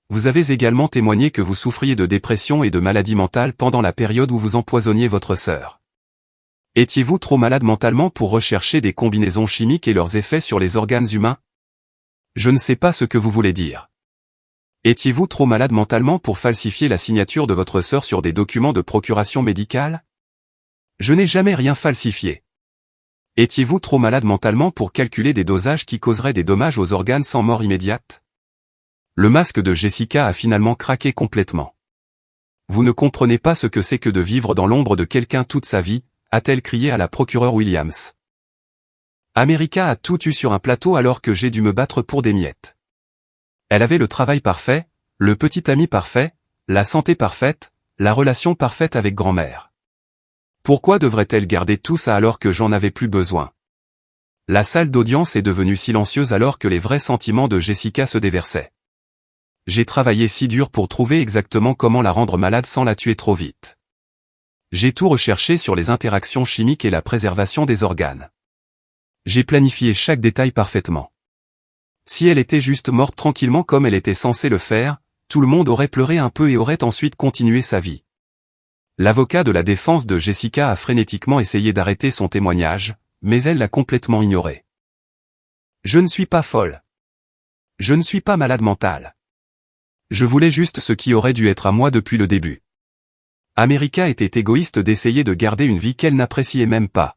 Vous avez également témoigné que vous souffriez de dépression et de maladie mentale pendant la période où vous empoisonniez votre sœur. Étiez-vous trop malade mentalement pour rechercher des combinaisons chimiques et leurs effets sur les organes humains? Je ne sais pas ce que vous voulez dire. Étiez-vous trop malade mentalement pour falsifier la signature de votre sœur sur des documents de procuration médicale? Je n'ai jamais rien falsifié. Étiez-vous trop malade mentalement pour calculer des dosages qui causeraient des dommages aux organes sans mort immédiate? Le masque de Jessica a finalement craqué complètement. Vous ne comprenez pas ce que c'est que de vivre dans l'ombre de quelqu'un toute sa vie, a-t-elle crié à la procureure Williams. America a tout eu sur un plateau alors que j'ai dû me battre pour des miettes. Elle avait le travail parfait, le petit ami parfait, la santé parfaite, la relation parfaite avec grand-mère. Pourquoi devrait-elle garder tout ça alors que j'en avais plus besoin? La salle d'audience est devenue silencieuse alors que les vrais sentiments de Jessica se déversaient. J'ai travaillé si dur pour trouver exactement comment la rendre malade sans la tuer trop vite. J'ai tout recherché sur les interactions chimiques et la préservation des organes. J'ai planifié chaque détail parfaitement. Si elle était juste morte tranquillement comme elle était censée le faire, tout le monde aurait pleuré un peu et aurait ensuite continué sa vie. L'avocat de la défense de Jessica a frénétiquement essayé d'arrêter son témoignage, mais elle l'a complètement ignoré. Je ne suis pas folle. Je ne suis pas malade mentale. Je voulais juste ce qui aurait dû être à moi depuis le début. America était égoïste d'essayer de garder une vie qu'elle n'appréciait même pas.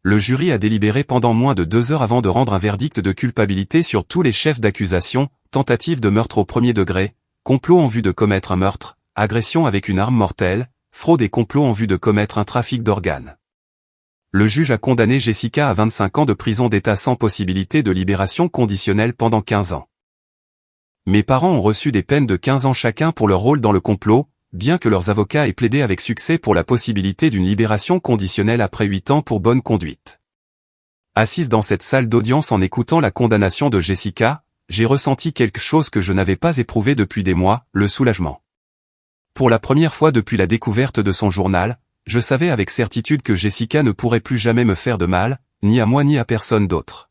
Le jury a délibéré pendant moins de 2 heures avant de rendre un verdict de culpabilité sur tous les chefs d'accusation, tentative de meurtre au premier degré, complot en vue de commettre un meurtre, agression avec une arme mortelle, fraude et complot en vue de commettre un trafic d'organes. Le juge a condamné Jessica à 25 ans de prison d'État sans possibilité de libération conditionnelle pendant 15 ans. Mes parents ont reçu des peines de 15 ans chacun pour leur rôle dans le complot, bien que leurs avocats aient plaidé avec succès pour la possibilité d'une libération conditionnelle après 8 ans pour bonne conduite. Assise dans cette salle d'audience en écoutant la condamnation de Jessica, j'ai ressenti quelque chose que je n'avais pas éprouvé depuis des mois, le soulagement. Pour la première fois depuis la découverte de son journal, je savais avec certitude que Jessica ne pourrait plus jamais me faire de mal, ni à moi ni à personne d'autre.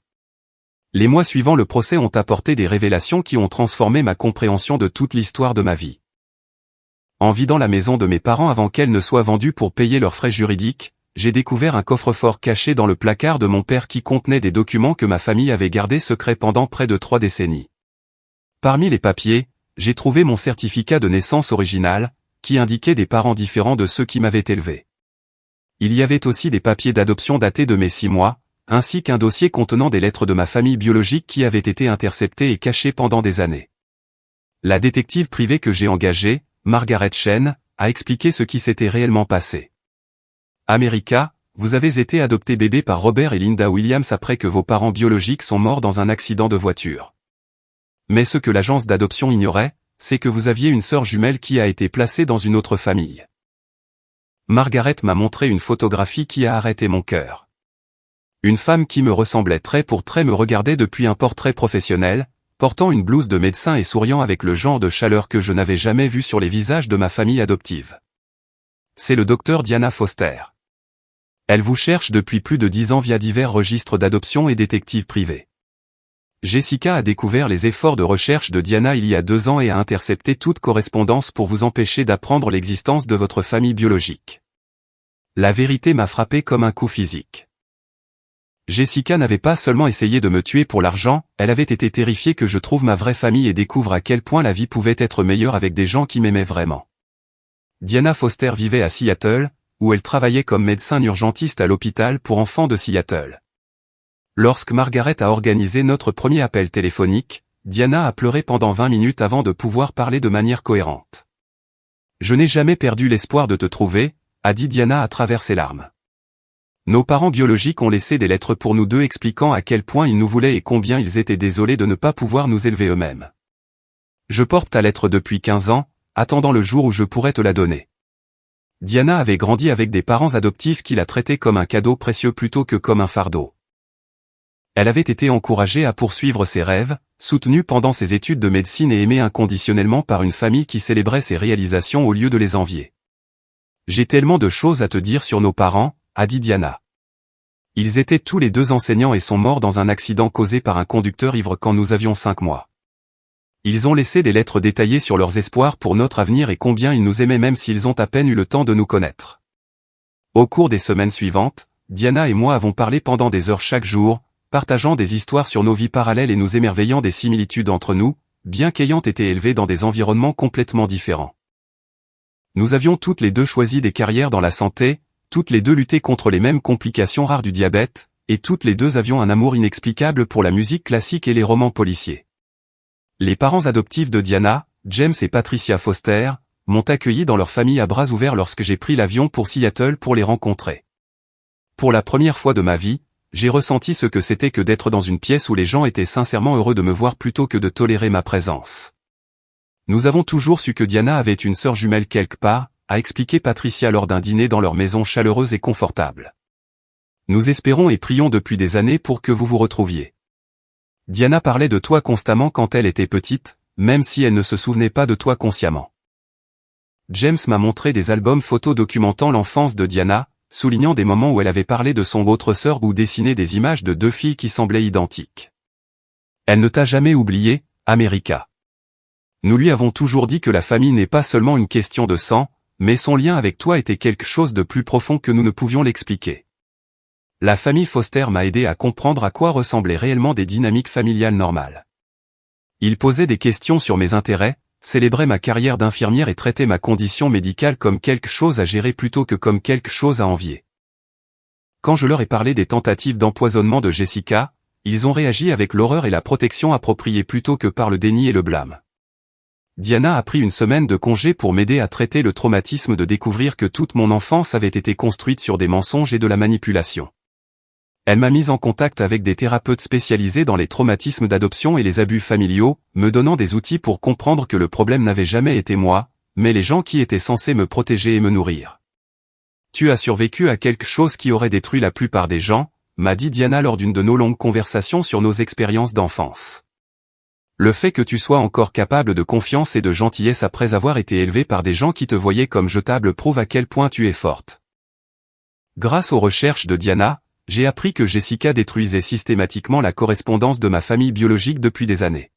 Les mois suivant le procès ont apporté des révélations qui ont transformé ma compréhension de toute l'histoire de ma vie. En vidant la maison de mes parents avant qu'elle ne soit vendue pour payer leurs frais juridiques, j'ai découvert un coffre-fort caché dans le placard de mon père qui contenait des documents que ma famille avait gardés secrets pendant près de 3 décennies. Parmi les papiers, j'ai trouvé mon certificat de naissance original, qui indiquait des parents différents de ceux qui m'avaient élevé. Il y avait aussi des papiers d'adoption datés de mes 6 mois, ainsi qu'un dossier contenant des lettres de ma famille biologique qui avaient été interceptées et cachées pendant des années. La détective privée que j'ai engagée, Margaret Chen, a expliqué ce qui s'était réellement passé. America, vous avez été adopté bébé par Robert et Linda Williams après que vos parents biologiques sont morts dans un accident de voiture. Mais ce que l'agence d'adoption ignorait, c'est que vous aviez une sœur jumelle qui a été placée dans une autre famille. Margaret m'a montré une photographie qui a arrêté mon cœur. Une femme qui me ressemblait trait pour trait me regardait depuis un portrait professionnel, portant une blouse de médecin et souriant avec le genre de chaleur que je n'avais jamais vu sur les visages de ma famille adoptive. C'est le docteur Diana Foster. Elle vous cherche depuis plus de 10 ans via divers registres d'adoption et détectives privés. Jessica a découvert les efforts de recherche de Diana il y a 2 ans et a intercepté toute correspondance pour vous empêcher d'apprendre l'existence de votre famille biologique. La vérité m'a frappé comme un coup physique. Jessica n'avait pas seulement essayé de me tuer pour l'argent, elle avait été terrifiée que je trouve ma vraie famille et découvre à quel point la vie pouvait être meilleure avec des gens qui m'aimaient vraiment. Diana Foster vivait à Seattle, où elle travaillait comme médecin urgentiste à l'hôpital pour enfants de Seattle. Lorsque Margaret a organisé notre premier appel téléphonique, Diana a pleuré pendant 20 minutes avant de pouvoir parler de manière cohérente. « Je n'ai jamais perdu l'espoir de te trouver », a dit Diana à travers ses larmes. Nos parents biologiques ont laissé des lettres pour nous deux expliquant à quel point ils nous voulaient et combien ils étaient désolés de ne pas pouvoir nous élever eux-mêmes. Je porte ta lettre depuis 15 ans, attendant le jour où je pourrais te la donner. Diana avait grandi avec des parents adoptifs qui la traitaient comme un cadeau précieux plutôt que comme un fardeau. Elle avait été encouragée à poursuivre ses rêves, soutenue pendant ses études de médecine et aimée inconditionnellement par une famille qui célébrait ses réalisations au lieu de les envier. J'ai tellement de choses à te dire sur nos parents, a dit Diana. Ils étaient tous les 2 enseignants et sont morts dans un accident causé par un conducteur ivre quand nous avions 5 mois. Ils ont laissé des lettres détaillées sur leurs espoirs pour notre avenir et combien ils nous aimaient même s'ils ont à peine eu le temps de nous connaître. Au cours des semaines suivantes, Diana et moi avons parlé pendant des heures chaque jour, partageant des histoires sur nos vies parallèles et nous émerveillant des similitudes entre nous, bien qu'ayant été élevés dans des environnements complètement différents. Nous avions toutes les deux choisi des carrières dans la santé, toutes les deux lutté contre les mêmes complications rares du diabète, et toutes les deux avions un amour inexplicable pour la musique classique et les romans policiers. Les parents adoptifs de Diana, James et Patricia Foster, m'ont accueilli dans leur famille à bras ouverts lorsque j'ai pris l'avion pour Seattle pour les rencontrer. Pour la première fois de ma vie, j'ai ressenti ce que c'était que d'être dans une pièce où les gens étaient sincèrement heureux de me voir plutôt que de tolérer ma présence. Nous avons toujours su que Diana avait une sœur jumelle quelque part, a expliqué Patricia lors d'un dîner dans leur maison chaleureuse et confortable. Nous espérons et prions depuis des années pour que vous vous retrouviez. Diana parlait de toi constamment quand elle était petite, même si elle ne se souvenait pas de toi consciemment. James m'a montré des albums photos documentant l'enfance de Diana, soulignant des moments où elle avait parlé de son autre sœur ou dessiné des images de deux filles qui semblaient identiques. Elle ne t'a jamais oublié, America. Nous lui avons toujours dit que la famille n'est pas seulement une question de sang, mais son lien avec toi était quelque chose de plus profond que nous ne pouvions l'expliquer. La famille Foster m'a aidé à comprendre à quoi ressemblaient réellement des dynamiques familiales normales. Il posait des questions sur mes intérêts, célébrait ma carrière d'infirmière et traitait ma condition médicale comme quelque chose à gérer plutôt que comme quelque chose à envier. Quand je leur ai parlé des tentatives d'empoisonnement de Jessica, ils ont réagi avec l'horreur et la protection appropriée plutôt que par le déni et le blâme. Diana a pris une semaine de congé pour m'aider à traiter le traumatisme de découvrir que toute mon enfance avait été construite sur des mensonges et de la manipulation. Elle m'a mise en contact avec des thérapeutes spécialisés dans les traumatismes d'adoption et les abus familiaux, me donnant des outils pour comprendre que le problème n'avait jamais été moi, mais les gens qui étaient censés me protéger et me nourrir. Tu as survécu à quelque chose qui aurait détruit la plupart des gens, m'a dit Diana lors d'une de nos longues conversations sur nos expériences d'enfance. Le fait que tu sois encore capable de confiance et de gentillesse après avoir été élevée par des gens qui te voyaient comme jetable prouve à quel point tu es forte. Grâce aux recherches de Diana, j'ai appris que Jessica détruisait systématiquement la correspondance de ma famille biologique depuis des années.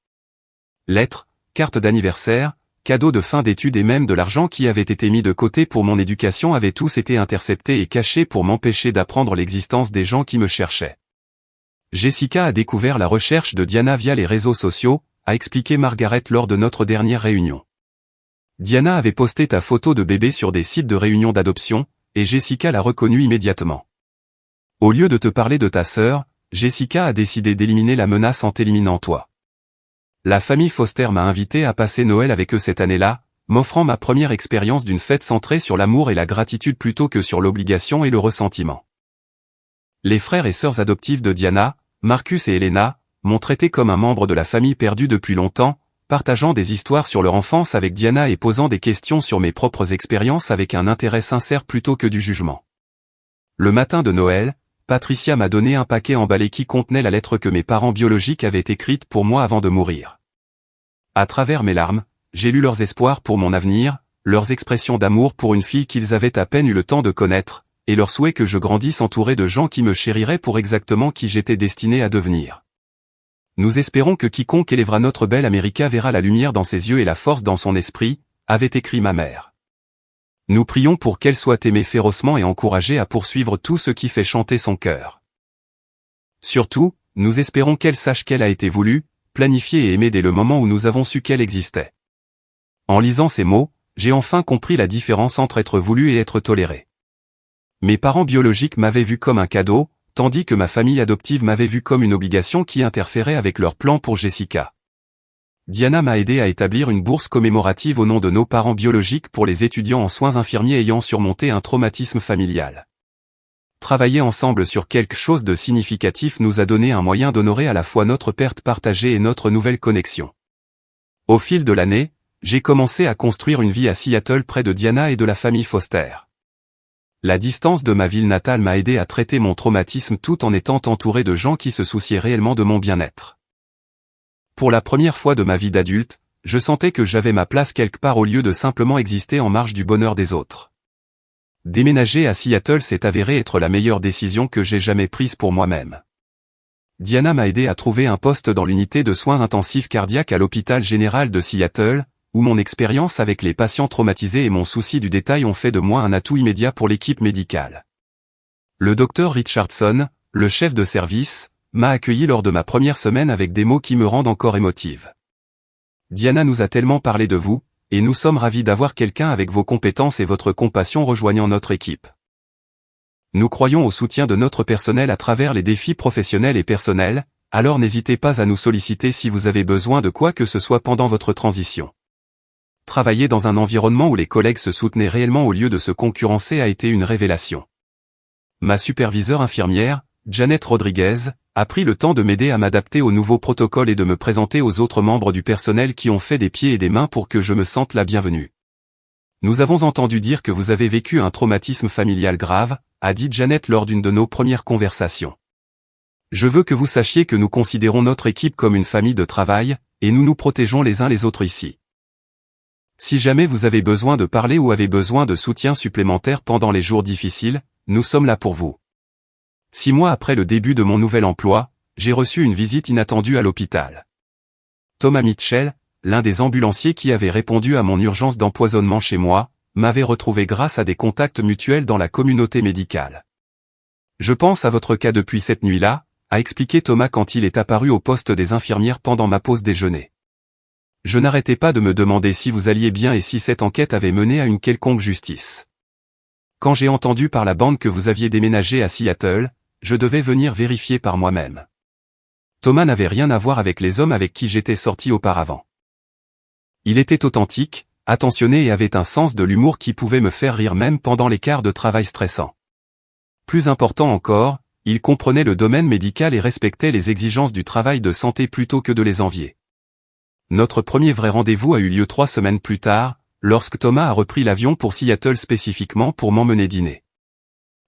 Lettres, cartes d'anniversaire, cadeaux de fin d'études et même de l'argent qui avait été mis de côté pour mon éducation avaient tous été interceptés et cachés pour m'empêcher d'apprendre l'existence des gens qui me cherchaient. Jessica a découvert la recherche de Diana via les réseaux sociaux, a expliqué Margaret lors de notre dernière réunion. Diana avait posté ta photo de bébé sur des sites de réunions d'adoption, et Jessica l'a reconnue immédiatement. Au lieu de te parler de ta sœur, Jessica a décidé d'éliminer la menace en t'éliminant toi. La famille Foster m'a invité à passer Noël avec eux cette année-là, m'offrant ma première expérience d'une fête centrée sur l'amour et la gratitude plutôt que sur l'obligation et le ressentiment. Les frères et sœurs adoptifs de Diana, Marcus et Elena, m'ont traité comme un membre de la famille perdue depuis longtemps, partageant des histoires sur leur enfance avec Diana et posant des questions sur mes propres expériences avec un intérêt sincère plutôt que du jugement. Le matin de Noël, Patricia m'a donné un paquet emballé qui contenait la lettre que mes parents biologiques avaient écrite pour moi avant de mourir. À travers mes larmes, j'ai lu leurs espoirs pour mon avenir, leurs expressions d'amour pour une fille qu'ils avaient à peine eu le temps de connaître, et leur souhait que je grandisse entouré de gens qui me chériraient pour exactement qui j'étais destiné à devenir. Nous espérons que quiconque élèvera notre belle America verra la lumière dans ses yeux et la force dans son esprit, avait écrit ma mère. Nous prions pour qu'elle soit aimée férocement et encouragée à poursuivre tout ce qui fait chanter son cœur. Surtout, nous espérons qu'elle sache qu'elle a été voulue, planifiée et aimée dès le moment où nous avons su qu'elle existait. En lisant ces mots, j'ai enfin compris la différence entre être voulu et être toléré. Mes parents biologiques m'avaient vu comme un cadeau, tandis que ma famille adoptive m'avait vu comme une obligation qui interférait avec leur plan pour Jessica. Diana m'a aidé à établir une bourse commémorative au nom de nos parents biologiques pour les étudiants en soins infirmiers ayant surmonté un traumatisme familial. Travailler ensemble sur quelque chose de significatif nous a donné un moyen d'honorer à la fois notre perte partagée et notre nouvelle connexion. Au fil de l'année, j'ai commencé à construire une vie à Seattle près de Diana et de la famille Foster. La distance de ma ville natale m'a aidé à traiter mon traumatisme tout en étant entouré de gens qui se souciaient réellement de mon bien-être. Pour la première fois de ma vie d'adulte, je sentais que j'avais ma place quelque part au lieu de simplement exister en marge du bonheur des autres. Déménager à Seattle s'est avéré être la meilleure décision que j'ai jamais prise pour moi-même. Diana m'a aidé à trouver un poste dans l'unité de soins intensifs cardiaques à l'hôpital général de Seattle, où mon expérience avec les patients traumatisés et mon souci du détail ont fait de moi un atout immédiat pour l'équipe médicale. Le docteur Richardson, le chef de service, m'a accueilli lors de ma première semaine avec des mots qui me rendent encore émotive. Diana nous a tellement parlé de vous, et nous sommes ravis d'avoir quelqu'un avec vos compétences et votre compassion rejoignant notre équipe. Nous croyons au soutien de notre personnel à travers les défis professionnels et personnels, alors n'hésitez pas à nous solliciter si vous avez besoin de quoi que ce soit pendant votre transition. Travailler dans un environnement où les collègues se soutenaient réellement au lieu de se concurrencer a été une révélation. Ma superviseure infirmière, Janet Rodriguez, a pris le temps de m'aider à m'adapter au nouveau protocole et de me présenter aux autres membres du personnel qui ont fait des pieds et des mains pour que je me sente la bienvenue. Nous avons entendu dire que vous avez vécu un traumatisme familial grave, a dit Janet lors d'une de nos premières conversations. Je veux que vous sachiez que nous considérons notre équipe comme une famille de travail, et nous nous protégeons les uns les autres ici. Si jamais vous avez besoin de parler ou avez besoin de soutien supplémentaire pendant les jours difficiles, nous sommes là pour vous. 6 mois après le début de mon nouvel emploi, j'ai reçu une visite inattendue à l'hôpital. Thomas Mitchell, l'un des ambulanciers qui avait répondu à mon urgence d'empoisonnement chez moi, m'avait retrouvé grâce à des contacts mutuels dans la communauté médicale. Je pense à votre cas depuis cette nuit-là, a expliqué Thomas quand il est apparu au poste des infirmières pendant ma pause déjeuner. Je n'arrêtais pas de me demander si vous alliez bien et si cette enquête avait mené à une quelconque justice. Quand j'ai entendu par la bande que vous aviez déménagé à Seattle, je devais venir vérifier par moi-même. Thomas n'avait rien à voir avec les hommes avec qui j'étais sorti auparavant. Il était authentique, attentionné et avait un sens de l'humour qui pouvait me faire rire même pendant les quarts de travail stressants. Plus important encore, il comprenait le domaine médical et respectait les exigences du travail de santé plutôt que de les envier. Notre premier vrai rendez-vous a eu lieu 3 semaines plus tard, lorsque Thomas a repris l'avion pour Seattle spécifiquement pour m'emmener dîner.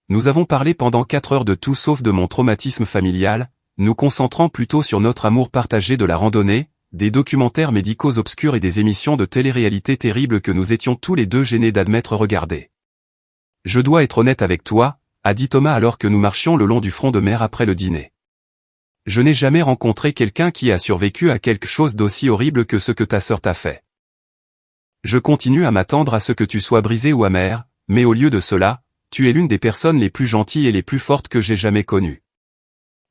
Nous avons parlé pendant 4 heures de tout sauf de mon traumatisme familial, nous concentrant plutôt sur notre amour partagé de la randonnée, des documentaires médicaux obscurs et des émissions de télé-réalité terribles que nous étions tous les deux gênés d'admettre regarder. Je dois être honnête avec toi, a dit Thomas alors que nous marchions le long du front de mer après le dîner. Je n'ai jamais rencontré quelqu'un qui a survécu à quelque chose d'aussi horrible que ce que ta sœur t'a fait. Je continue à m'attendre à ce que tu sois brisé ou amer, mais au lieu de cela, tu es l'une des personnes les plus gentilles et les plus fortes que j'ai jamais connues.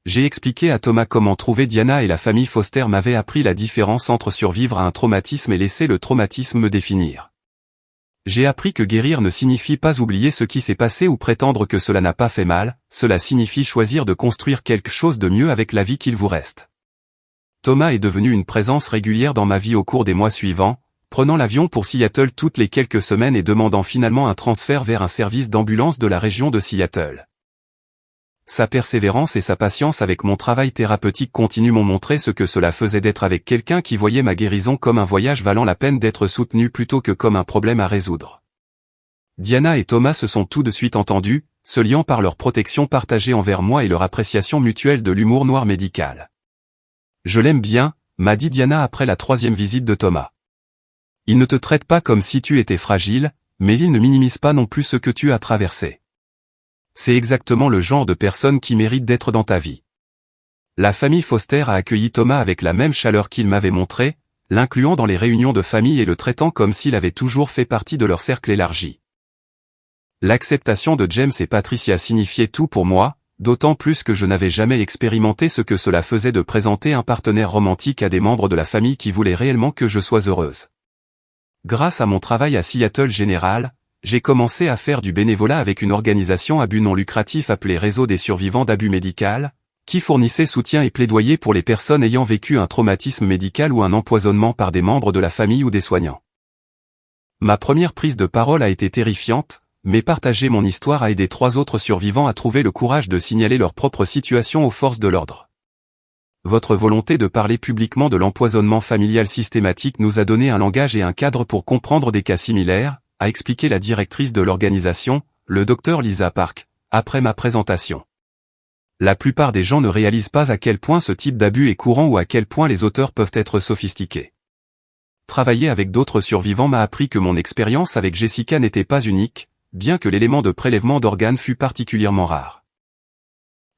J'ai expliqué à Thomas comment trouver Diana et la famille Foster m'avait appris la différence entre survivre à un traumatisme et laisser le traumatisme me définir. J'ai appris que guérir ne signifie pas oublier ce qui s'est passé ou prétendre que cela n'a pas fait mal, cela signifie choisir de construire quelque chose de mieux avec la vie qu'il vous reste. Thomas est devenu une présence régulière dans ma vie au cours des mois suivants, prenant l'avion pour Seattle toutes les quelques semaines et demandant finalement un transfert vers un service d'ambulance de la région de Seattle. Sa persévérance et sa patience avec mon travail thérapeutique continuent m'ont montré ce que cela faisait d'être avec quelqu'un qui voyait ma guérison comme un voyage valant la peine d'être soutenu plutôt que comme un problème à résoudre. Diana et Thomas se sont tout de suite entendus, se liant par leur protection partagée envers moi et leur appréciation mutuelle de l'humour noir médical. Je l'aime bien, m'a dit Diana après la 3e visite de Thomas. Il ne te traite pas comme si tu étais fragile, mais il ne minimise pas non plus ce que tu as traversé. C'est exactement le genre de personne qui mérite d'être dans ta vie. La famille Foster a accueilli Thomas avec la même chaleur qu'il m'avait montré, l'incluant dans les réunions de famille et le traitant comme s'il avait toujours fait partie de leur cercle élargi. L'acceptation de James et Patricia signifiait tout pour moi, d'autant plus que je n'avais jamais expérimenté ce que cela faisait de présenter un partenaire romantique à des membres de la famille qui voulaient réellement que je sois heureuse. Grâce à mon travail à Seattle General, j'ai commencé à faire du bénévolat avec une organisation à but non lucratif appelée Réseau des survivants d'abus médical, qui fournissait soutien et plaidoyer pour les personnes ayant vécu un traumatisme médical ou un empoisonnement par des membres de la famille ou des soignants. Ma première prise de parole a été terrifiante, mais partager mon histoire a aidé 3 autres survivants à trouver le courage de signaler leur propre situation aux forces de l'ordre. Votre volonté de parler publiquement de l'empoisonnement familial systématique nous a donné un langage et un cadre pour comprendre des cas similaires, a expliqué la directrice de l'organisation, le Dr Lisa Park, après ma présentation. La plupart des gens ne réalisent pas à quel point ce type d'abus est courant ou à quel point les auteurs peuvent être sophistiqués. Travailler avec d'autres survivants m'a appris que mon expérience avec Jessica n'était pas unique, bien que l'élément de prélèvement d'organes fût particulièrement rare.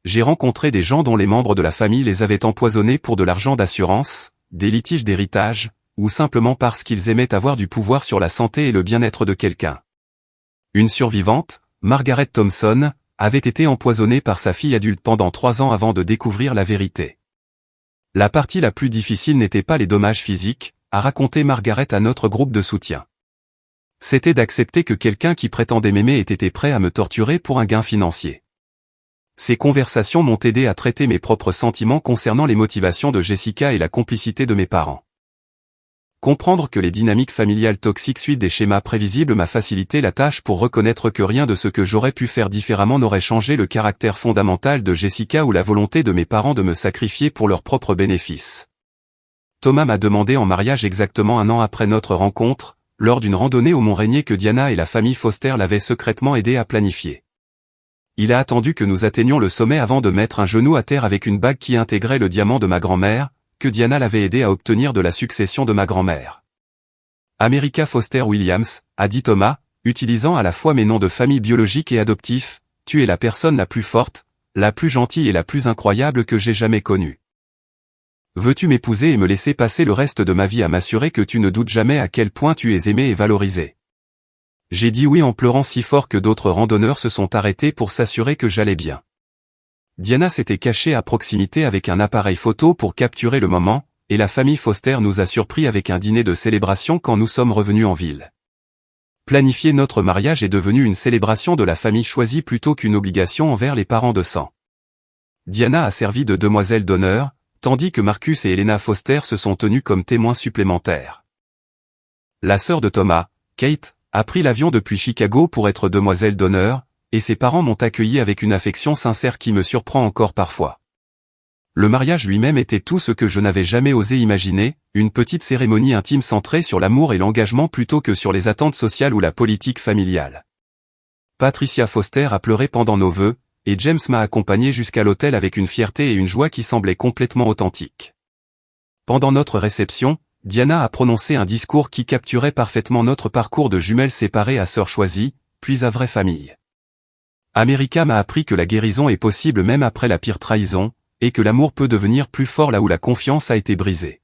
J'ai rencontré des gens dont les membres de la famille les avaient empoisonnés pour de l'argent d'assurance, des litiges d'héritage, ou simplement parce qu'ils aimaient avoir du pouvoir sur la santé et le bien-être de quelqu'un. Une survivante, Margaret Thompson, avait été empoisonnée par sa fille adulte pendant 3 ans avant de découvrir la vérité. La partie la plus difficile n'était pas les dommages physiques, a raconté Margaret à notre groupe de soutien. C'était d'accepter que quelqu'un qui prétendait m'aimer ait été prêt à me torturer pour un gain financier. Ces conversations m'ont aidé à traiter mes propres sentiments concernant les motivations de Jessica et la complicité de mes parents. Comprendre que les dynamiques familiales toxiques suivent des schémas prévisibles m'a facilité la tâche pour reconnaître que rien de ce que j'aurais pu faire différemment n'aurait changé le caractère fondamental de Jessica ou la volonté de mes parents de me sacrifier pour leurs propres bénéfices. Thomas m'a demandé en mariage exactement 1 an après notre rencontre, lors d'une randonnée au Mont Rainier que Diana et la famille Foster l'avaient secrètement aidé à planifier. Il a attendu que nous atteignions le sommet avant de mettre un genou à terre avec une bague qui intégrait le diamant de ma grand-mère, que Diana l'avait aidé à obtenir de la succession de ma grand-mère. America Foster Williams, a dit Thomas, utilisant à la fois mes noms de famille biologiques et adoptifs, tu es la personne la plus forte, la plus gentille et la plus incroyable que j'ai jamais connue. Veux-tu m'épouser et me laisser passer le reste de ma vie à m'assurer que tu ne doutes jamais à quel point tu es aimé et valorisé? J'ai dit oui en pleurant si fort que d'autres randonneurs se sont arrêtés pour s'assurer que j'allais bien. Diana s'était cachée à proximité avec un appareil photo pour capturer le moment, et la famille Foster nous a surpris avec un dîner de célébration quand nous sommes revenus en ville. Planifier notre mariage est devenu une célébration de la famille choisie plutôt qu'une obligation envers les parents de sang. Diana a servi de demoiselle d'honneur, tandis que Marcus et Elena Foster se sont tenus comme témoins supplémentaires. La sœur de Thomas, Kate, a pris l'avion depuis Chicago pour être demoiselle d'honneur, et ses parents m'ont accueilli avec une affection sincère qui me surprend encore parfois. Le mariage lui-même était tout ce que je n'avais jamais osé imaginer, une petite cérémonie intime centrée sur l'amour et l'engagement plutôt que sur les attentes sociales ou la politique familiale. Patricia Foster a pleuré pendant nos vœux, et James m'a accompagné jusqu'à l'hôtel avec une fierté et une joie qui semblaient complètement authentiques. Pendant notre réception, Diana a prononcé un discours qui capturait parfaitement notre parcours de jumelles séparées à sœurs choisies, puis à vraie famille. America m'a appris que la guérison est possible même après la pire trahison, et que l'amour peut devenir plus fort là où la confiance a été brisée.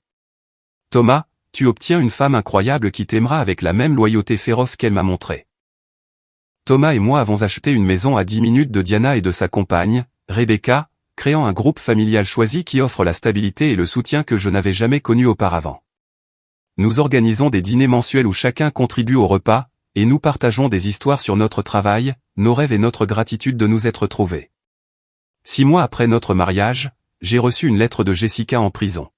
Thomas, tu obtiens une femme incroyable qui t'aimera avec la même loyauté féroce qu'elle m'a montrée. Thomas et moi avons acheté une maison à 10 minutes de Diana et de sa compagne, Rebecca, créant un groupe familial choisi qui offre la stabilité et le soutien que je n'avais jamais connu auparavant. Nous organisons des dîners mensuels où chacun contribue au repas, et nous partageons des histoires sur notre travail, nos rêves et notre gratitude de nous être trouvés. 6 mois après notre mariage, j'ai reçu une lettre de Jessica en prison.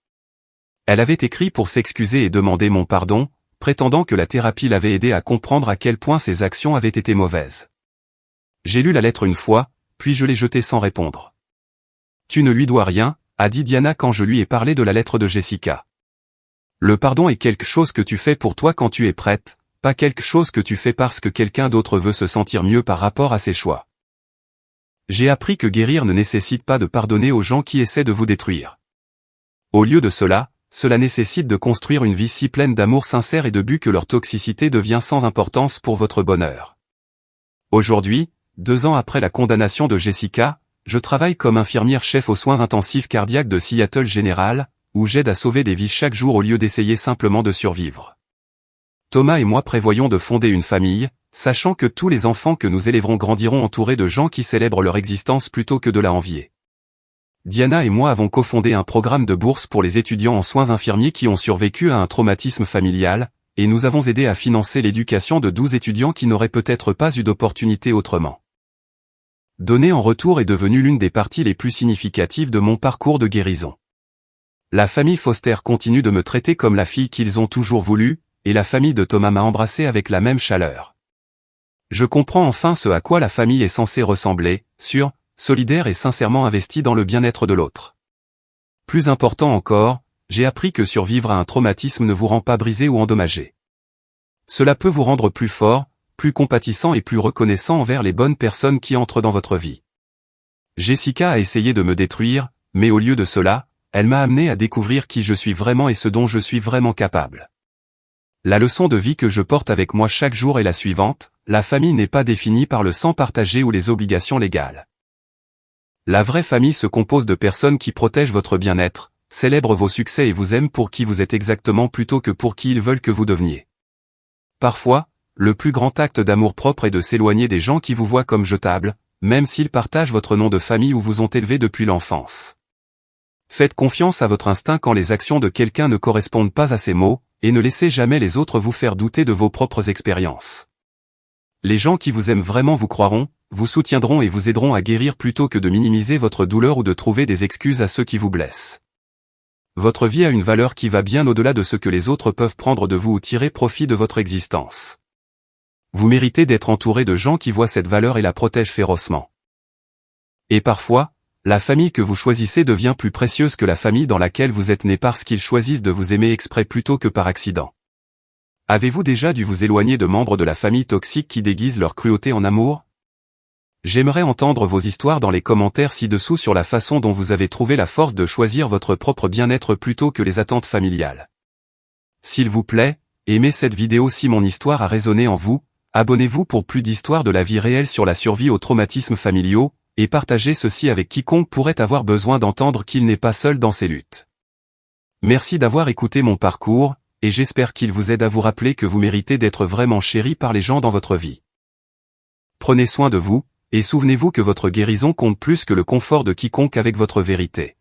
Elle avait écrit pour s'excuser et demander mon pardon, prétendant que la thérapie l'avait aidé à comprendre à quel point ses actions avaient été mauvaises. J'ai lu la lettre une fois, puis je l'ai jetée sans répondre. Tu ne lui dois rien, a dit Diana quand je lui ai parlé de la lettre de Jessica. Le pardon est quelque chose que tu fais pour toi quand tu es prête, pas quelque chose que tu fais parce que quelqu'un d'autre veut se sentir mieux par rapport à ses choix. J'ai appris que guérir ne nécessite pas de pardonner aux gens qui essaient de vous détruire. Au lieu de cela, cela nécessite de construire une vie si pleine d'amour sincère et de but que leur toxicité devient sans importance pour votre bonheur. Aujourd'hui, 2 ans après la condamnation de Jessica, je travaille comme infirmière-chef aux soins intensifs cardiaques de Seattle General, où j'aide à sauver des vies chaque jour au lieu d'essayer simplement de survivre. Thomas et moi prévoyons de fonder une famille, sachant que tous les enfants que nous élèverons grandiront entourés de gens qui célèbrent leur existence plutôt que de la envier. Diana et moi avons cofondé un programme de bourse pour les étudiants en soins infirmiers qui ont survécu à un traumatisme familial, et nous avons aidé à financer l'éducation de 12 étudiants qui n'auraient peut-être pas eu d'opportunité autrement. Donner en retour est devenu l'une des parties les plus significatives de mon parcours de guérison. La famille Foster continue de me traiter comme la fille qu'ils ont toujours voulu, et la famille de Thomas m'a embrassé avec la même chaleur. Je comprends enfin ce à quoi la famille est censée ressembler, sûre, solidaire et sincèrement investie dans le bien-être de l'autre. Plus important encore, j'ai appris que survivre à un traumatisme ne vous rend pas brisé ou endommagé. Cela peut vous rendre plus fort, plus compatissant et plus reconnaissant envers les bonnes personnes qui entrent dans votre vie. Jessica a essayé de me détruire, mais au lieu de cela, elle m'a amené à découvrir qui je suis vraiment et ce dont je suis vraiment capable. La leçon de vie que je porte avec moi chaque jour est la suivante, la famille n'est pas définie par le sang partagé ou les obligations légales. La vraie famille se compose de personnes qui protègent votre bien-être, célèbrent vos succès et vous aiment pour qui vous êtes exactement plutôt que pour qui ils veulent que vous deveniez. Parfois, le plus grand acte d'amour-propre est de s'éloigner des gens qui vous voient comme jetables, même s'ils partagent votre nom de famille ou vous ont élevé depuis l'enfance. Faites confiance à votre instinct quand les actions de quelqu'un ne correspondent pas à ses mots, et ne laissez jamais les autres vous faire douter de vos propres expériences. Les gens qui vous aiment vraiment vous croiront, vous soutiendront et vous aideront à guérir plutôt que de minimiser votre douleur ou de trouver des excuses à ceux qui vous blessent. Votre vie a une valeur qui va bien au-delà de ce que les autres peuvent prendre de vous ou tirer profit de votre existence. Vous méritez d'être entouré de gens qui voient cette valeur et la protègent férocement. Et parfois, la famille que vous choisissez devient plus précieuse que la famille dans laquelle vous êtes né parce qu'ils choisissent de vous aimer exprès plutôt que par accident. Avez-vous déjà dû vous éloigner de membres de la famille toxique qui déguisent leur cruauté en amour? J'aimerais entendre vos histoires dans les commentaires ci-dessous sur la façon dont vous avez trouvé la force de choisir votre propre bien-être plutôt que les attentes familiales. S'il vous plaît, aimez cette vidéo si mon histoire a résonné en vous, abonnez-vous pour plus d'histoires de la vie réelle sur la survie aux traumatismes familiaux, et partagez ceci avec quiconque pourrait avoir besoin d'entendre qu'il n'est pas seul dans ses luttes. Merci d'avoir écouté mon parcours, et j'espère qu'il vous aide à vous rappeler que vous méritez d'être vraiment chéri par les gens dans votre vie. Prenez soin de vous, et souvenez-vous que votre guérison compte plus que le confort de quiconque avec votre vérité.